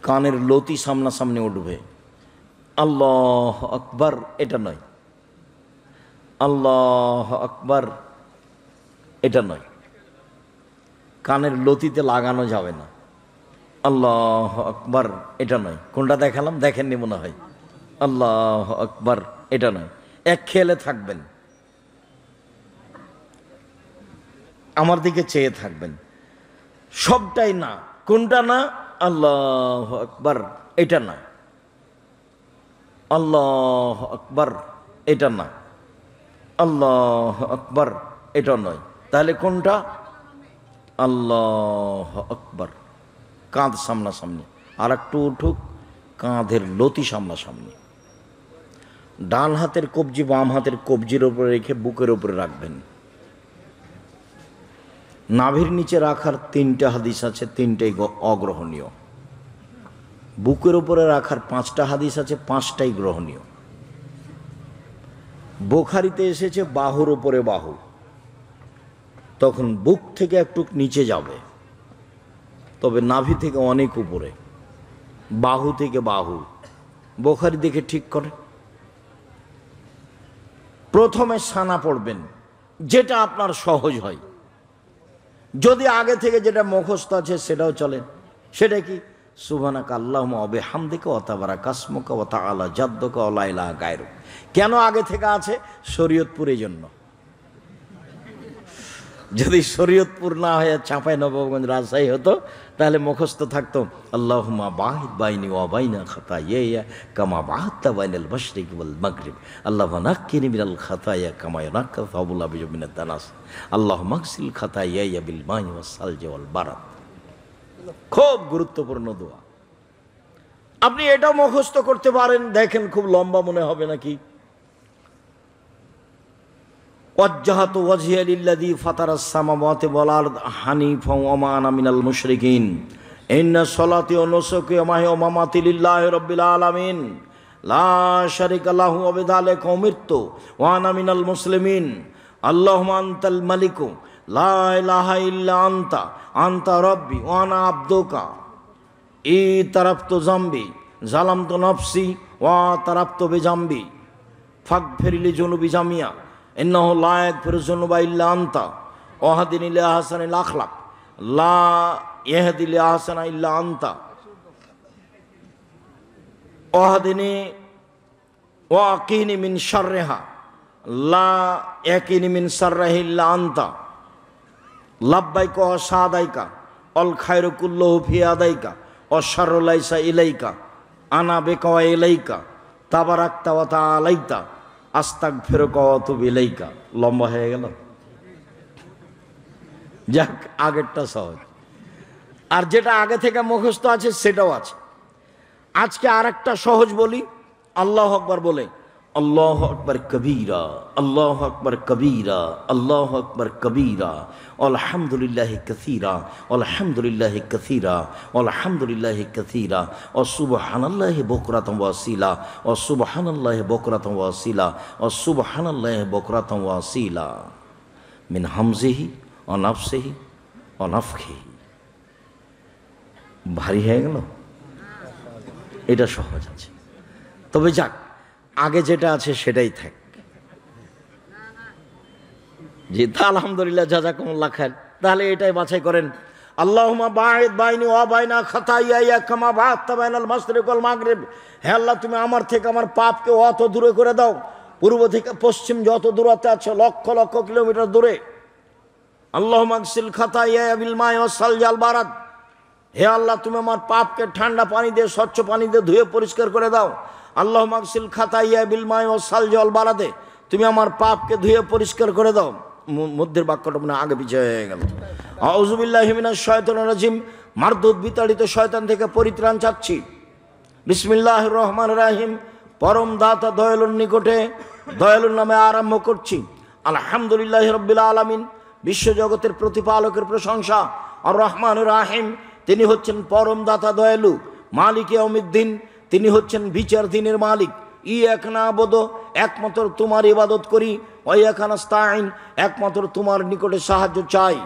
কানের লতি সামনাসামনি উঠবে। আল্লাহ আকবার এটা নয়, আল্লাহ আকবার এটা নয়, কানের লতিতে লাগানো যাবে না। আল্লাহ আকবার এটা নয়। কোনটা দেখালাম? দেখেননি মনে হয়। আল্লাহ আকবার এটা নয়। এক খেয়ালে থাকবেন, আমার দিকে চেয়ে থাকবেন, সবটাই না। কোনটা না? আল্লাহ আকবার এটা না, আল্লাহ আকবার এটা না, আল্লাহ আকবার এটা নয়। তাহলে কোনটা? আল্লাহ আকবার, কাঁধ সামনাসামনি। আর একটু উঠুক, কাঁধের লতি সামনাসামনি। ডান হাতের কবজি বাম হাতের কবজির উপরে রেখে বুকের উপরে রাখবেন। নাভির নিচে রাখার 3টা হাদিস আছে, 3টাই অগ্রহণীয়। বুকের উপরে রাখার 5টা হাদিস আছে, 5টাই গ্রহণীয়। বুখারীতে এসেছে বাহুর উপরে বাহু, তখন বুক থেকে একটু নিচে যাবে, তবে নাভি থেকে অনেক উপরে। বাহু থেকে বাহু, বুখারী দেখে ঠিক করে। প্রথমে সানা পড়বেন, যেটা আপনার সহজ হয়। যদি আগে থেকে যেটা মুখস্থ আছে সেটাও চলে। সেটা কি? সুবহানাকা আল্লাহুম্মা ওয়া বিহামদিকা ওয়া তাবারাকা ইসমুকা ওয়া তাআলা জাদ্দুকা ওয়া লা ইলাহা গায়রুক। কেন আগে থেকে আছে? শরীয়তপুরের জন্য। যদি শরীয়তপুর না হয়ে চাঁপাইনবাবগঞ্জ রাজশাহী হতো, তাহলে মুখস্থ থাকতো আল্লাহুম্মা বাহিদ বাইনি ওয়া বাইনা খাতায়ায়া কামা বাহাদতা বাইনাল মাশরিকি ওয়াল মাগরিব, আল্লাহুম্মা নাক্কিনি মিনাল খাতায়া কামা ইয়ানাক্কা সাবুল আবিজ মিনাদ দানাস, আল্লাহুম্মা আগসিল খাতায়ায়া বিল মাই ওয়াস সালজি ওয়াল বারাদ। খুব গুরুত্বপূর্ণ দোয়া। আপনি এটাও মুখস্থ করতে পারেন। দেখেন খুব লম্বা মনে হবে নাকি? ওয়াজ্জাহাতু ওয়াজহিয়া লিল্লাযী ফাতারাস সামাওয়াতি ওয়াল আরদ হানিফাও ওয়া মা আনা মিনাল মুশরিকিন, ইন্না সলাতি ওয়া নুসুকি ওয়া মাহইয়া ওয়া মামাতি লিল্লাহি রাব্বিল আলামিন, লা শারীকা লাহু ওয়া বিযালিকা উমিরতু ওয়া আনা মিনাল মুসলিমিন, আল্লাহুম্মা আনতাল মালিকু লা ইলাহা ইল্লা আনতা, আনতা রাব্বি ওয়া আনা আবদুকা, ইতারাফতু যামবি যালামতু নাফসি ওয়া তারাফতু বিযামবি, ফাগফির লি যুনুবি জামিয়া, ইন্নাহু লা ইয়াগফিরু যুনুবা ইল্লা আনতা, ওয়াহদিনি লি আহসানিল আখলাক, লা ইয়াহদি লি আহসানা ইল্লা আনতা, ওয়াহদিনি ওয়া আকিনি মিন শাররিহা, লা ইয়াকিনি মিন শাররিহি ইল্লা আনতা, লাব্বাইকা ওয়া সাদাইকা, অল খায়রু কুল্লুহু ফি ইয়াদাইকা, ওয়া শাররু লাইসা ইলাইকা, আনা বিকা ওয়া ইলাইকা, তাবারাকতা ওয়া তাআলাইতা, আস্তাগফিরুকা ওয়া আতুবু ইলাইকা। লম্বা হয়ে গেল। যাক, আগেরটা সহজ। আর যেটা আগে থেকে মুখস্থ আছে সেটাও আছে। আজকে আরেকটা সহজ বলি। আল্লাহু আকবার বলে আল্লাহু আকবার কবীরা, আল্লাহু আকবার কবীরা, আল্লাহু আকবার কবীরা, আলহামদুলিল্লাহি কাসীরা, আলহামদুলিল্লাহি কাসীরা, আলহামদুলিল্লাহি কাসীরা, ওয়া সুবহানাল্লাহি বুকরাতান ওয়া আসীলা, ওয়া সুবহানাল্লাহি বুকরাতান ওয়া আসীলা, ওয়া সুবহানাল্লাহি বুকরাতান ওয়া আসীলা, মিন হামজিহি ওয়া নাফসিহি ওয়া নাফখিহি। ভারী হয়ে গেল? এটা সহজ আছে। তবে যাক, আগে যেটা আছে সেটাই থাক। জি, তা আলহামদুলিল্লাহ, জাযাকুমুল্লাহ খায়র। তাহলে এটাই বাছাই করেন। আল্লাহুম্মা বাঈদ বাইনি ওয়া বাইনা খাতায়ায়া কামা বা'আদতা বাইনাল মাশরিক ওয়াল মাগরিব। হে আল্লাহ, তুমি আমার থেকে আমার পাপকে অত দূরে করে দাও, পূর্ব থেকে পশ্চিম যত দূরত্বে আছে, লক্ষ লক্ষ কিলোমিটার দূরে। আল্লাহুম্মা আগসিল খাতায়ায়া বিল মাই ওয়াস সালজি ওয়াল বারাদ। হে আল্লাহ, তুমি আমার পাপকে ঠান্ডা পানি দিয়ে, স্বচ্ছ পানি দিয়ে ধুয়ে পরিষ্কার করে দাও। আল্লাহুম্মা আগসিল খাতায়া বিল মাই ওয়াস সালজি ওয়াল বারাদে, তুমি আমার পাপকে ধুয়ে পরিষ্কার করে দাও। মধ্যের বাক্যটা মনে আগে পিছিয়ে হয়ে গেল। আউযু বিল্লাহি মিনাশ শাইতানির রাজিম। মারদুদ বিতাড়িত শয়তান থেকে পরিত্রাণ চাচ্ছি। বিসমিল্লাহির রহমানির রহিম। পরম দাতা দয়ালুর নিকটে দয়ালুর নামে আরম্ভ করছি। আলহামদুলিল্লাহি রাব্বিল আলামিন। বিশ্বজগতের প্রতিপালকের প্রশংসা। আর রহমানির রহিম, তিনি হচ্ছেন পরম দাতা দয়ালু। মালিক ইয়াউমিদ্দিন, তিনি হচ্ছেন বিচার দিনের মালিক। ইয়াকা না'বুদু, একমাত্র তোমার ইবাদত করি। ওয়া ইয়াকা নাস্তাঈন, একমাত্র তোমার নিকটে সাহায্য চাই।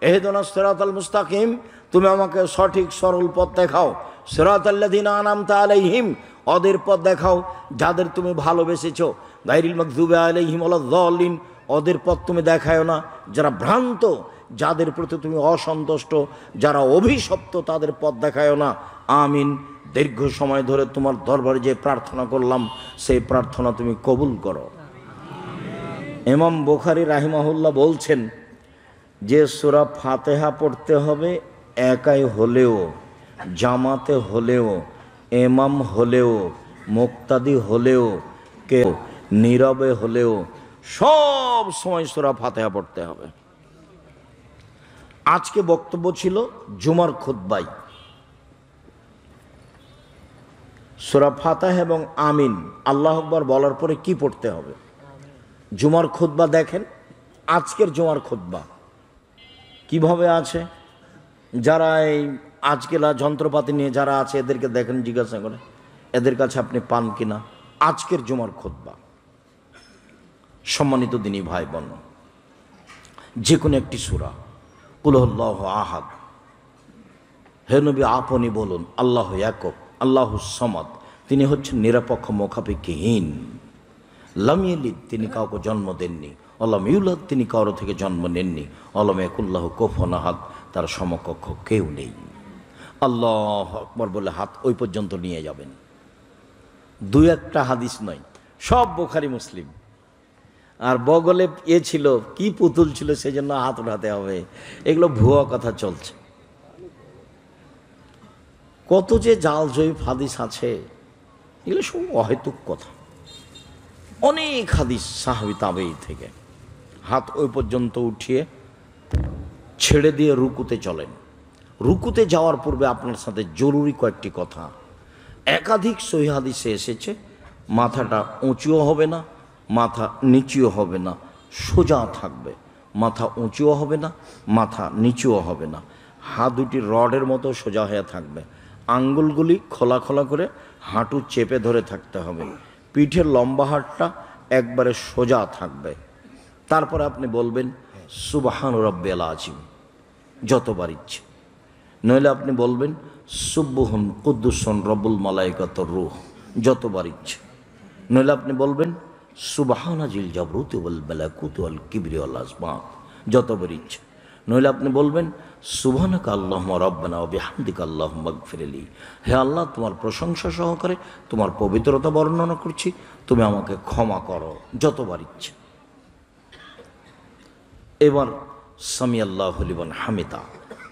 ইহদিনাস সিরাতাল মুস্তাকিম, তুমি আমাকে সঠিক সরল পথ দেখাও। সিরাতাল্লাযিনা আনআমতা আলাইহিম, ওদের পথ দেখাও যাদের তুমি ভালোবেসেছো। গায়রিল মাগযুবি আলাইহিম ওয়ালাদ-দাল্লিন, ওদের পথ তুমি দেখায়ো না যারা ভ্রান্ত, যাদের প্রতি তুমি অসন্তুষ্ট, যারা অভিশপ্ত, তাদের পথ দেখায়ো না। আমিন। দীর্ঘ সময় ধরে তোমার দরবারে যে প্রার্থনা করলাম, সেই প্রার্থনা তুমি কবুল করো। ইমাম বুখারী রাহিমাহুল্লাহ বলছেন যে সূরা ফাতিহা পড়তে হবে একাই হলেও, জামাতে হলেও, ইমাম হলেও, মুক্তাদি হলেও, কেউ নীরবে হলেও, সব সময় সূরা ফাতিহা পড়তে হবে। আজকে বক্তব্য ছিল জুমার খুতবায় সূরা ফাতিহা এবং আমিন আল্লাহু আকবার বলার পরে কি পড়তে হবে। জুমার খুতবা দেখেন, আজকের জুমার খুতবা কিভাবে আছে। যারা এই আজকেলা যন্ত্রপাতি নিয়ে যারা আছে এদেরকে দেখেন, জিজ্ঞাসা করে এদের কাছে আপনি পান কিনা আজকের জুমার খুতবা। সম্মানিত দিনী ভাই বোন, যে কোনো একটি সূরা, কুল হুয়াল্লাহু আহাদ, হে নবী আপনি বলুন আল্লাহ একক, আল্লাহুস সামাদ, তিনি হচ্ছেন নিরপেক্ষ মুখাপেক্ষীহীন। লাম ইয়ালিদ, তিনি কাউকে জন্ম দেননি। ওয়ালাম ইউলাদ, তিনি কারো থেকে জন্ম নেননি। ওয়ালাম ইয়াকুল লাহু কুফুয়ান আহাদ, তার সমকক্ষ কেউ নেই। আল্লাহু আকবার বলে হাত ওই পর্যন্ত নিয়ে যাবেন। দুই একটা হাদিস নয়, সব বুখারী মুসলিম। আর বগলে ছিল কি পুতুল ছিল সেজন্য হাত উঠাতে হবে, এগুলো ভুয়া কথা চলছে। কত যে জাল জয়ীফ হাদিস আছে, এগুলো সব অহেতুক কথা। অনেক হাদিস সাহাবী তাবেঈ থেকে। হাত ওই পর্যন্ত উঠিয়ে ছেড়ে দিয়ে রুকুতে চলেন। রুকুতে যাওয়ার পূর্বে আপনার সাথে জরুরি কয়েকটি কথা। একাধিক সহিহ হাদিসে এসেছে, মাথাটা উঁচুও হবে না, মাথা নিচুও হবে না, সোজা থাকবে। মাথা উঁচুও হবে না, মাথা নিচুও হবে না। হাত দুটি রডের মতো সোজা হয়ে থাকবে। আঙ্গুলগুলি খোলা খোলা করে হাঁটু চেপে ধরে থাকতে হবে। পিঠের লম্বা হাড়টা একবারে সোজা থাকবে। তারপরে আপনি বলবেন সুবহান রাব্বিয়াল আযীম যতবার ইচ্ছে। নইলে আপনি বলবেন সুবহুন কুদ্দুসুন রব্বুল মালাইকাতুর রূহ যতবার ইচ্ছে। নইলে আপনি বলবেন সুবহানা জিল জাবরুতি ওয়াল মালাকুতি ওয়াল কিবরি ওয়াল আজমাত যতবার ইচ্ছে। নইলে আপনি বলবেন সুবহানাকা আল্লাহুম্মা রাব্বানা ওয়া বিহামদিকা আল্লাহুম্মা ইগফিরলি, হে আল্লাহ তোমার প্রশংসা সহকারে তোমার পবিত্রতা বর্ণনা করছি, তুমি আমাকে ক্ষমা করো যতবার ইচ্ছে। এবার সামি আল্লাহু লিমান হামিদা,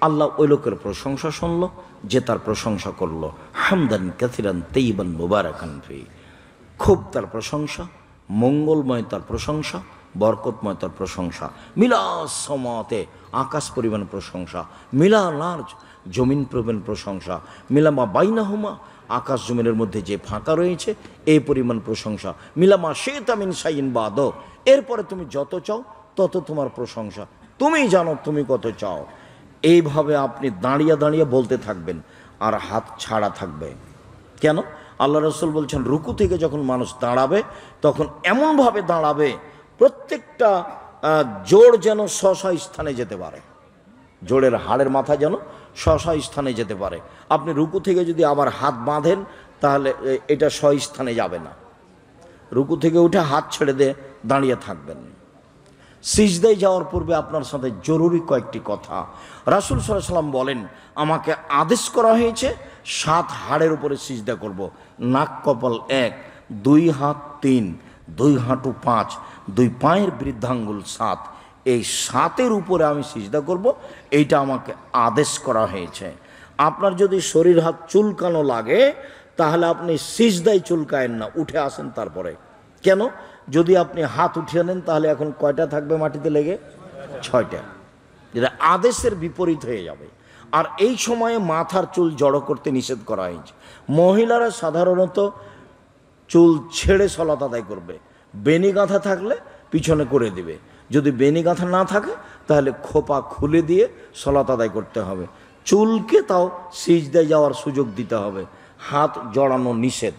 আল্লাহ ওই লোকের প্রশংসা শুনল যে তার প্রশংসা করলো। হামদান কাসিরান তাইয়িবান মুবারাকান ফি, খুব তার প্রশংসা, মঙ্গলময় তার প্রশংসা, বরকতময় তার প্রশংসা। মিলা সমাতে, আকাশ পরিমাণ প্রশংসা। মিলা লার্জ, জমিন পরিমাণ প্রশংসা। মিলামা বাইনাহুমা, আকাশ জমিনের মধ্যে যে ফাঁকা রয়েছে এই পরিমাণ প্রশংসা। মিলামা শিতা মিন শাইইন বাদ, এরপরে তুমি যত চাও তত তোমার প্রশংসা, তুমি জানো তুমি কত চাও। এইভাবে আপনি দাঁড়িয়ে দাঁড়িয়ে বলতে থাকবেন আর হাত ছাড়া থাকবে। কেন? আল্লাহ রাসূল বলছেন রুকু থেকে যখন মানুষ দাঁড়াবে তখন এমনভাবে দাঁড়াবে প্রত্যেকটা জোড় যেন স্ব স্থানে যেতে পারে, জোড়ের হাড়ের মাথা যেন স্ব স্থানে যেতে পারে। আপনি রুকু থেকে যদি আবার হাত বাঁধেন তাহলে এটা স্থানে যাবে না। রুকু থেকে উঠে হাত ছেড়ে দিয়ে দাঁড়িয়ে থাকবেন। সিজদায় যাওয়ার পূর্বে আপনার সাথে জরুরি কয়েকটি কথা। রাসূল সাল্লাল্লাহু আলাইহি ওয়াসাল্লাম বলেন আমাকে আদেশ করা হয়েছে 7 হাড়ের উপরে সিজদা করব। নাক কপাল 1, 2 হাত 3, 2 হাঁটু 5, 2 পায়ের বৃদ্ধাঙ্গুল 7, এই 7-এর উপরে আমি সিজদা করব, এইটা আমাকে আদেশ করা হয়েছে। আপনার যদি শরীর হাত চুলকানো লাগে তাহলে আপনি সিজদায় চুলকায়েন না, উঠে আসেন তারপরে। কেন? যদি আপনি হাত উঠিয়ে নেন তাহলে এখন কয়টা থাকবে মাটিতে লেগে? 6টা, যেটা আদেশের বিপরীত হয়ে যাবে। আর এই সময়ে মাথার চুল জড়ো করতে নিষেধ করা হয়েছে। মহিলারা সাধারণত চুল ছেড়ে সালাত আদায় করবে। বেনি গাঁথা থাকলে পিছনে করে দিবে, যদি বেনি গাঁথা না থাকে তাহলে খোপা খুলে দিয়ে সালাত আদায় করতে হবে। চুলকে তাও সিজদায় যাওয়ার সুযোগ দিতে হবে। হাত জড়ানো নিষেধ,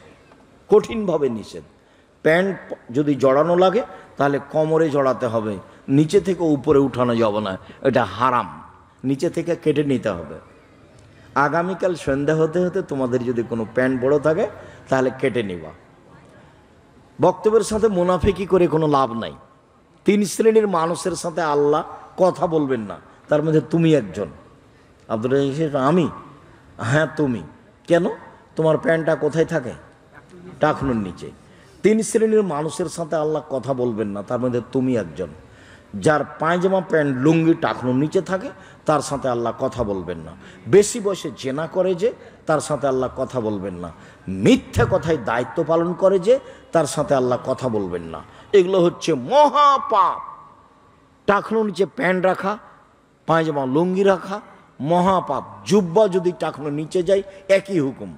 কঠিনভাবে নিষেধ। প্যান্ট যদি জড়ানো লাগে তাহলে কোমরে জড়াতে হবে, নিচে থেকে উপরে উঠানো যাবে না, এটা হারাম। নিচে থেকে কেটে নিতে হবে। আগামীকাল সন্ধ্যা হতে হতে তোমাদের যদি কোনো প্যান্ট বড় থাকে তাহলে কেটে নিবা। বক্তব্যের সাথে মুনাফিকি করে কোনো লাভ নাই। 3 শ্রেণীর মানুষের সাথে আল্লাহ কথা বলবেন না, তার মধ্যে তুমি একজন। আব্দুল রাজ্জাক, আমি? হ্যাঁ তুমি। কেন? তোমার প্যান্টটা কোথায় থাকে? টাকনুর নিচে। 3 শ্রেণীর মানুষের সাথে আল্লাহ কথা বলবেন না, তার মধ্যে তুমি একজন। যার পায়জামা প্যান্ট লুঙ্গি টাকনুর নিচে থাকে তার সাথে আল্লাহ কথা বলবেন না। বেশি বয়সে জেনা করে যে তার সাথে আল্লাহ কথা বলবেন না। মিথ্যা কথায় দায়িত্ব পালন করে যে তার সাথে আল্লাহ কথা বলবেন না। এগুলো হচ্ছে মহাপাপ। টাকনুর নিচে প্যান্ট রাখা, পায়জামা লুঙ্গি রাখা মহাপাপ। জুব্বা যদি টাকনুর নিচে যায় একই হুকুম।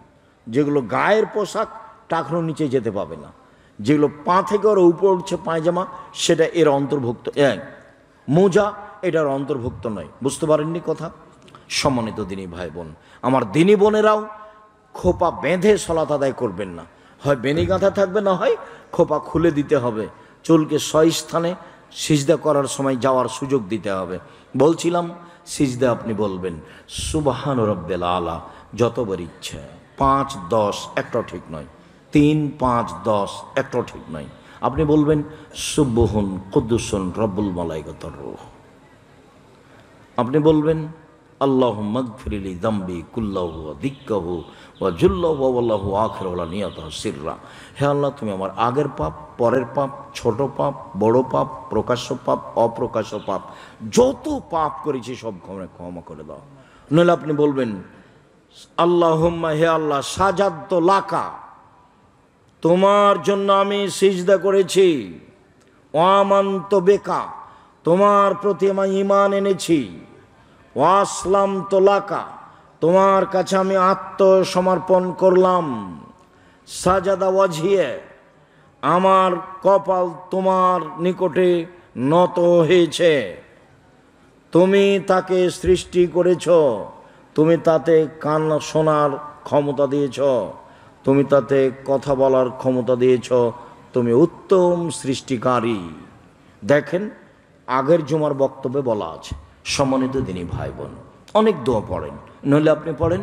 যেগুলো গায়ের পোশাক টাকনুর নিচে যেতে পাবে না। যেগুলো পা থেকে ওর উপর উঠছে পায়জামা সেটা এর অন্তর্ভুক্ত। মোজা এটার অন্তর্ভুক্ত নয়। বুঝতে পারেননি কথা? সম্মানিত দিনী ভাই বোন, আমার দিনী বোনেরাও খোপা বেঁধে সলাত আদায় করবেন না। হয় বেনি গাঁথা থাকবে, না হয় খোপা খুলে দিতে হবে। চুলকে স্থানে সিজদা করার সময় যাওয়ার সুযোগ দিতে হবে। বলছিলাম সিজদা আপনি বলবেন সুবহান রব্বিল আলা যতবার ইচ্ছে। 5, 10 একটাও ঠিক নয়। 3, 5, 10 একটাও ঠিক নয়। আপনি বলবেন সুবহুন কুদ্দুসুন রব্বুল মালাইকাতুর রূহ। আপনি বলবেন আল্লাহুম্মা গফিরলি যামবি কুল্লাহু ওয়া দিক্কাহু ওয়া জুল্লাহু ওয়া ওয়াল্লাহু আখির ওয়া নিয়াতাহু সিররা। হে আল্লাহ, তুমি আমার আগের পাপ, পরের পাপ, ছোট পাপ, বড় পাপ, প্রকাশ্য পাপ, অপ্রকাশ্য পাপ, যত পাপ করেছি সব ক্ষমা করে দাও। নইলে আপনি বলবেন আল্লাহুম্মা, হে আল্লাহ, সাজাদতু লাকা, তোমার জন্য আমি সিজদা করেছি। ওয়ামানতু বিকা, তোমার প্রতি আমি ঈমান এনেছি। ওয়াসলামতু লাকা, তোমার কাছে আমি আত্মসমর্পণ করলাম। সাজাদা ওয়াজহিয়া, আমার কপাল তোমার নিকটে নত হয়েছে। তুমি তাকে সৃষ্টি করেছ, তুমি তাতে কান শোনার ক্ষমতা দিয়েছ, তুমি তাতে কথা বলার ক্ষমতা দিয়েছ, তুমি উত্তম সৃষ্টিকারী। দেখেন আগের জুমার বক্তব্যে বলা আছে। সম্মানিত দিনী ভাই বোন, অনেক দোয়া পড়েন। নইলে আপনি পড়েন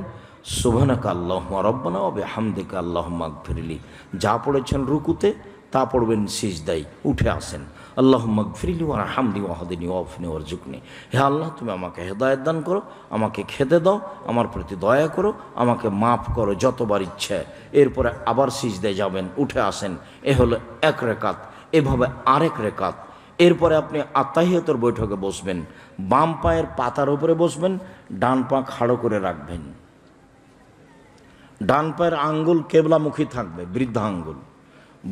সুবহানাকা আল্লাহুম্মা রাব্বানা ওয়া বিহামদিকা আল্লাহুম্মা গফিরলি। যা পড়েছেন রুকুতে তা পড়বেন সিজদায়। উঠে আসেন আল্লাহুম্মা গফিরলি ওয়ারহামনি ওয়াহদিনি ওয়াফনি ওয়ারজুকনি। হে আল্লাহ, তুমি আমাকে হেদায়েত দান করো, আমাকে খেতে দাও, আমার প্রতি দয়া করো, আমাকে মাফ করো যতবার ইচ্ছে। এরপরে আবার সিজদায় যাবেন, উঠে আসেন। এ হলো 1 রাকাত। এভাবে আরেক রাকাত। এরপরে আপনি আত্তাহিয়াতুর বৈঠকে বসবেন। বাম পায়ের পাতার উপরে বসবেন, ডান পা খাড়ো করে রাখবেন। ডান পায়ের আঙ্গুল কেবলামুখী থাকবে, বৃদ্ধা আঙ্গুল।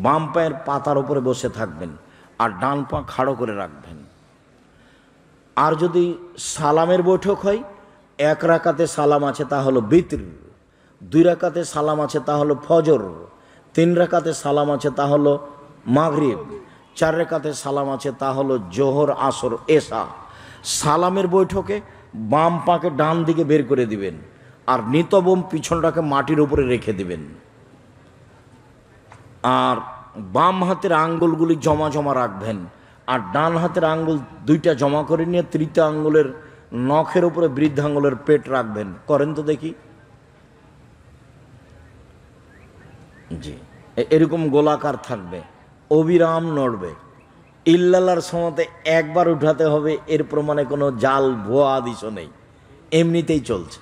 বাম পায়ের পাতার উপরে বসে থাকবেন আর ডান পা খাড়ো করে রাখবেন। আর যদি সালামের বৈঠক হয়, 1 রাকাতে সালাম আছে তা হলো বিতর, 2 রাকাতে সালাম আছে তা হলো ফজর, 3 রাকাতে সালাম আছে তা হলো মাগরিব, 4 রাকাতে সালাম আছে তা হলো জোহর, আসর, এশা। সালামের বৈঠকে বাম পাকে ডান দিকে বের করে দিবেন আর নিতবম পিছনটাকে মাটির উপরে রেখে দিবেন। আর বাম হাতের আঙ্গুলগুলি জমা জমা রাখবেন আর ডান হাতের আঙ্গুল 2টা জমা করে নিয়ে 3টা আঙ্গুলের নখের উপরে বৃদ্ধাঙ্গুলের পেট রাখবেন। করেন তো দেখি। জি, এরকম গোলাকার থাকবে, অবিরাম নড়বে। ইল্লাল্লাহর সময়তে একবার উঠাতে হবে, এর প্রমাণে কোনো জাল ভুয়া আদিশ নেই, এমনিতেই চলছে।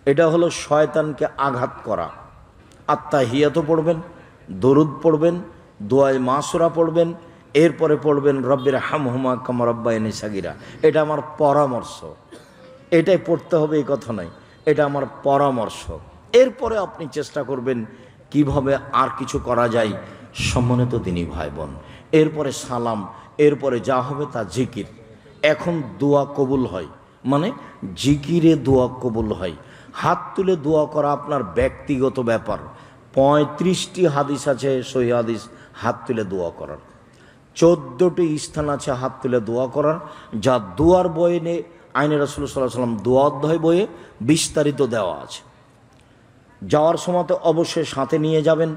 এটা হলো শয়তানকে আঘাত করা। আত্তাহিয়াত পড়বেন, দরুদ পড়বেন, দোয়ায়ে মাসুরা পড়বেন, এরপরে পড়বেন রব্বির হামহুমা কামা রাব্বায়ানি সাগীরা। এটা আমার পরামর্শ, এটাই পড়তে হবে এই কথা নয়, এটা আমার পরামর্শ। এরপরে আপনি চেষ্টা করবেন কিভাবে আর কিছু করা যায়। সম্মানিত দিনী ভাই বোন, এরপরে সালাম, এরপরে যা হবে তা জিকির। এখন দোয়া কবুল হয়, মানে জিকিরে দোয়া কবুল হয়। হাত তুলে দোয়া করা আপনার ব্যক্তিগত ব্যাপার। 35টি হাদিস আছে, সহিহ হাদিস, হাত তুলে দোয়া করার। 14টি স্থান আছে হাত তুলে দোয়া করার, যা দোয়ার বইয়ে আইনে রাসূল সাল্লাল্লাহু আলাইহি ওয়াসাল্লাম দোয়া অধ্যায় বইয়ে বিস্তারিত দেওয়া আছে। যাওয়ার সময় তো অবশ্যই সাথে নিয়ে যাবেন।